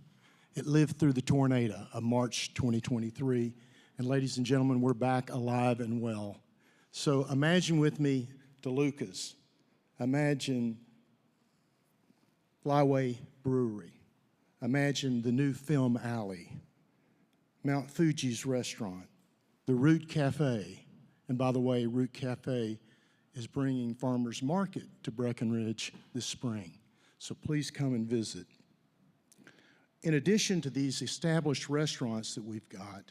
It lived through the tornado of March 2023. And ladies and gentlemen, we're back alive and well. So imagine with me DeLuca's. Imagine Flyway Brewery. Imagine the new Film Alley. Mount Fuji's restaurant. The Root Cafe, and by the way, Root Cafe is bringing Farmers Market to Breckenridge this spring, so please come and visit. In addition to these established restaurants that we've got,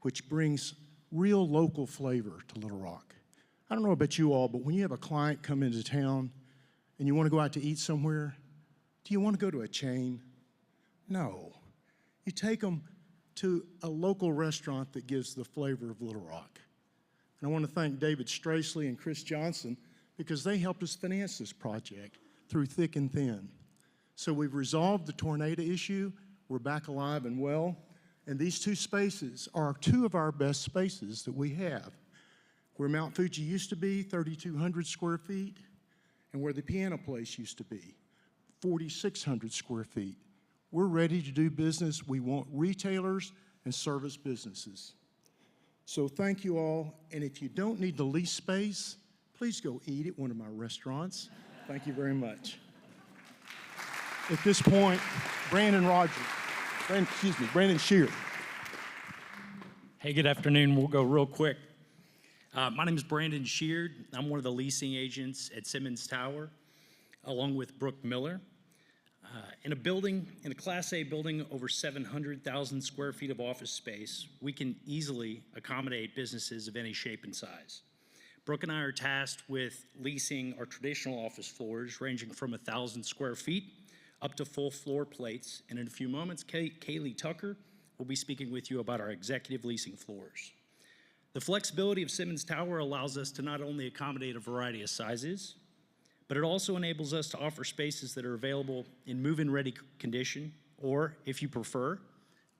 which brings real local flavor to Little Rock. I don't know about you all, but when you have a client come into town and you want to go out to eat somewhere, do you want to go to a chain? No. You take them to a local restaurant that gives the flavor of Little Rock. And I want to thank David Stracely and Chris Johnson because they helped us finance this project through thick and thin. So we've resolved the tornado issue, we're back alive and well, and these 2 spaces are 2 of our best spaces that we have. Where Mount Fuji used to be, 3,200 square feet, and where the piano place used to be, 4,600 square feet. We're ready to do business. We want retailers and service businesses. So thank you all, and if you don't need the lease space, please go eat at one of my restaurants. Thank you very much. At this point, Brandon Shear. Hey, good afternoon. We'll go real quick. My name is Brandon Sheard. I'm one of the leasing agents at Simmons Tower, along with Brooke Miller. In a Class A building over 700,000 square feet of office space, we can easily accommodate businesses of any shape and size. Brooke and I are tasked with leasing our traditional office floors ranging from 1,000 square feet up to full floor plates. And in a few moments, Kaylee Tucker will be speaking with you about our executive leasing floors. The flexibility of Simmons Tower allows us to not only accommodate a variety of sizes, but it also enables us to offer spaces that are available in move-in ready condition, or if you prefer,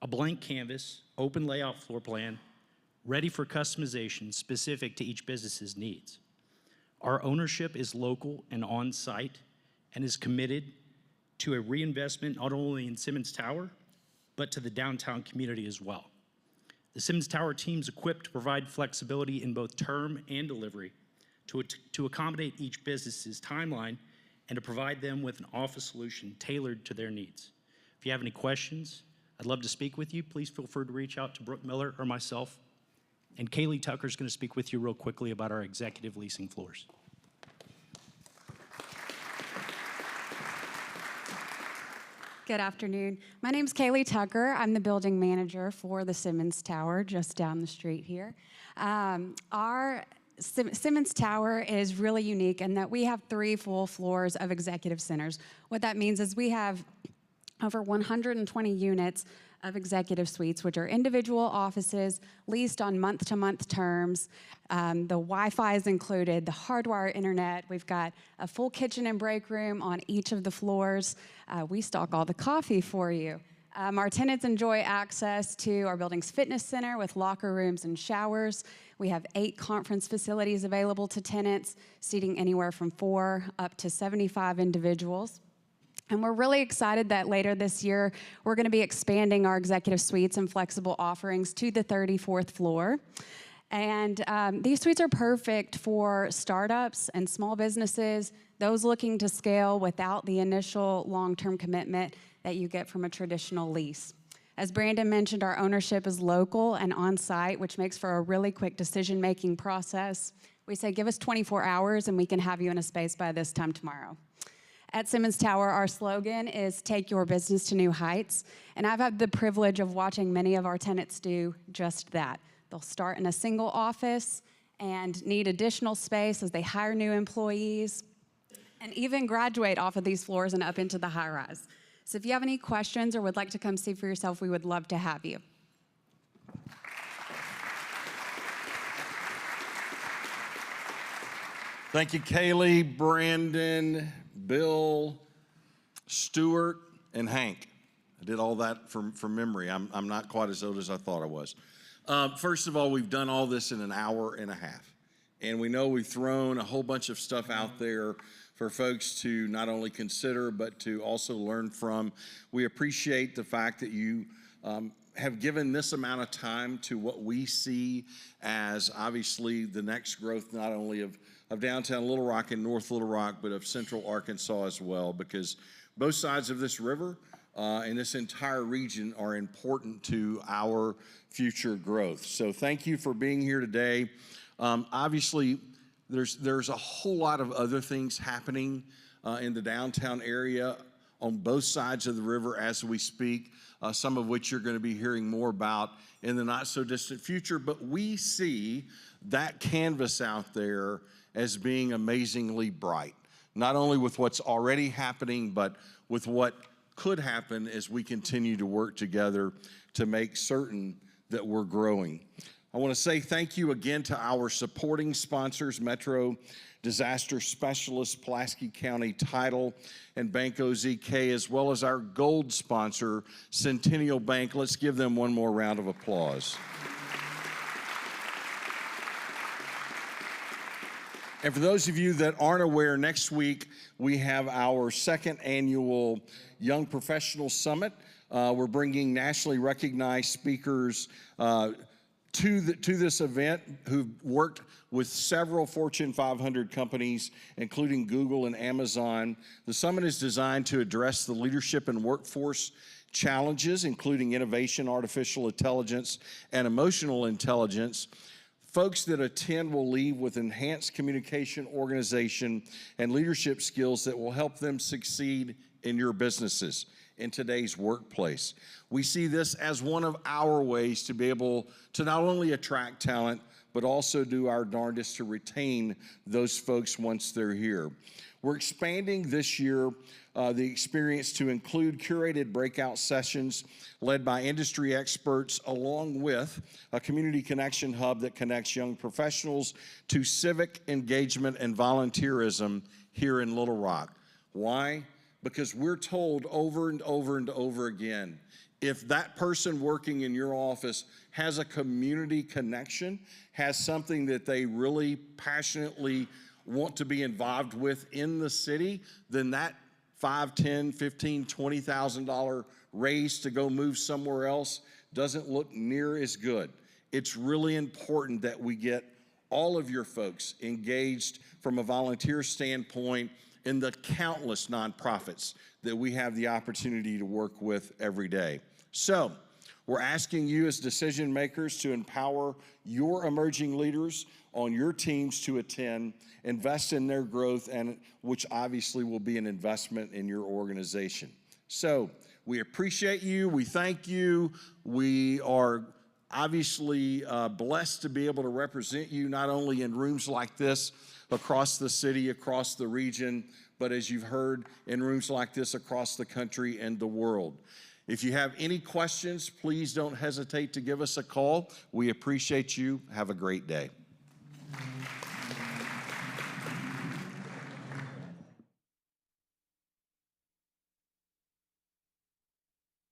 a blank canvas, open layout floor plan, ready for customization specific to each business's needs. Our ownership is local and on-site and is committed to a reinvestment not only in Simmons Tower, but to the downtown community as well. The Simmons Tower team is equipped to provide flexibility in both term and delivery, to accommodate each business's timeline and to provide them with an office solution tailored to their needs. If you have any questions, I'd love to speak with you. Please feel free to reach out to Brooke Miller or myself. And Kaylee Tucker is going to speak with you real quickly about our executive leasing floors. Good afternoon. My name's Kaylee Tucker. I'm the building manager for the Simmons Tower just down the street here. Our Simmons Tower is really unique in that we have 3 full floors of executive centers. What that means is we have over 120 units of executive suites, which are individual offices leased on month-to-month terms. The Wi-Fi is included, the hardwire internet. We've got a full kitchen and break room on each of the floors. We stock all the coffee for you. Our tenants enjoy access to our building's fitness center with locker rooms and showers. We have 8 conference facilities available to tenants, seating anywhere from 4 up to 75 individuals. And we're really excited that later this year, we're going to be expanding our executive suites and flexible offerings to the 34th floor. And these suites are perfect for startups and small businesses, those looking to scale without the initial long-term commitment that you get from a traditional lease. As Brandon mentioned, our ownership is local and on-site, which makes for a really quick decision-making process. We say, give us 24 hours and we can have you in a space by this time tomorrow. At Simmons Tower, our slogan is take your business to new heights. And I've had the privilege of watching many of our tenants do just that. They'll start in a single office and need additional space as they hire new employees and even graduate off of these floors and up into the high rise. So if you have any questions or would like to come see for yourself, we would love to have you. Thank you, Kaylee, Brandon, Bill, Stuart, and Hank. I did all that from memory. I'm not quite as old as I thought I was. First of all, we've done all this in an hour and a half. And we know we've thrown a whole bunch of stuff out there for folks to not only consider, but to also learn from. We appreciate the fact that you have given this amount of time to what we see as obviously the next growth, not only of downtown Little Rock and North Little Rock, but of Central Arkansas as well, because both sides of this river and this entire region are important to our future growth. So thank you for being here today. Obviously, there's a whole lot of other things happening in the downtown area on both sides of the river as we speak, some of which you're going to be hearing more about in the not so distant future. But we see that canvas out there as being amazingly bright, not only with what's already happening, but with what could happen as we continue to work together to make certain that we're growing. I want to say thank you again to our supporting sponsors, Metro Disaster Specialist, Pulaski County Title, and Bank OZK, as well as our gold sponsor, Centennial Bank. Let's give them one more round of applause. And for those of you that aren't aware, next week we have our 2nd annual Young Professional Summit. We're bringing nationally recognized speakers to this event who've worked with several Fortune 500 companies, including Google and Amazon. The summit is designed to address the leadership and workforce challenges, including innovation, artificial intelligence, and emotional intelligence. Folks that attend will leave with enhanced communication, organization, and leadership skills that will help them succeed in your businesses, in today's workplace. We see this as one of our ways to be able to not only attract talent, but also do our darndest to retain those folks once they're here. We're expanding this year the experience to include curated breakout sessions led by industry experts, along with a community connection hub that connects young professionals to civic engagement and volunteerism here in Little Rock. Why? Because we're told over and over and over again, if that person working in your office has a community connection, has something that they really passionately want to be involved with in the city, then that $5, $10, $15, $20,000 raise to go move somewhere else doesn't look near as good. It's really important that we get all of your folks engaged from a volunteer standpoint in the countless nonprofits that we have the opportunity to work with every day. So, we're asking you as decision makers to empower your emerging leaders on your teams to attend, invest in their growth, and which obviously will be an investment in your organization. So we appreciate you. We thank you. We are obviously blessed to be able to represent you not only in rooms like this across the city, across the region, but as you've heard, in rooms like this across the country and the world. If you have any questions, please don't hesitate to give us a call. We appreciate you. Have a great day.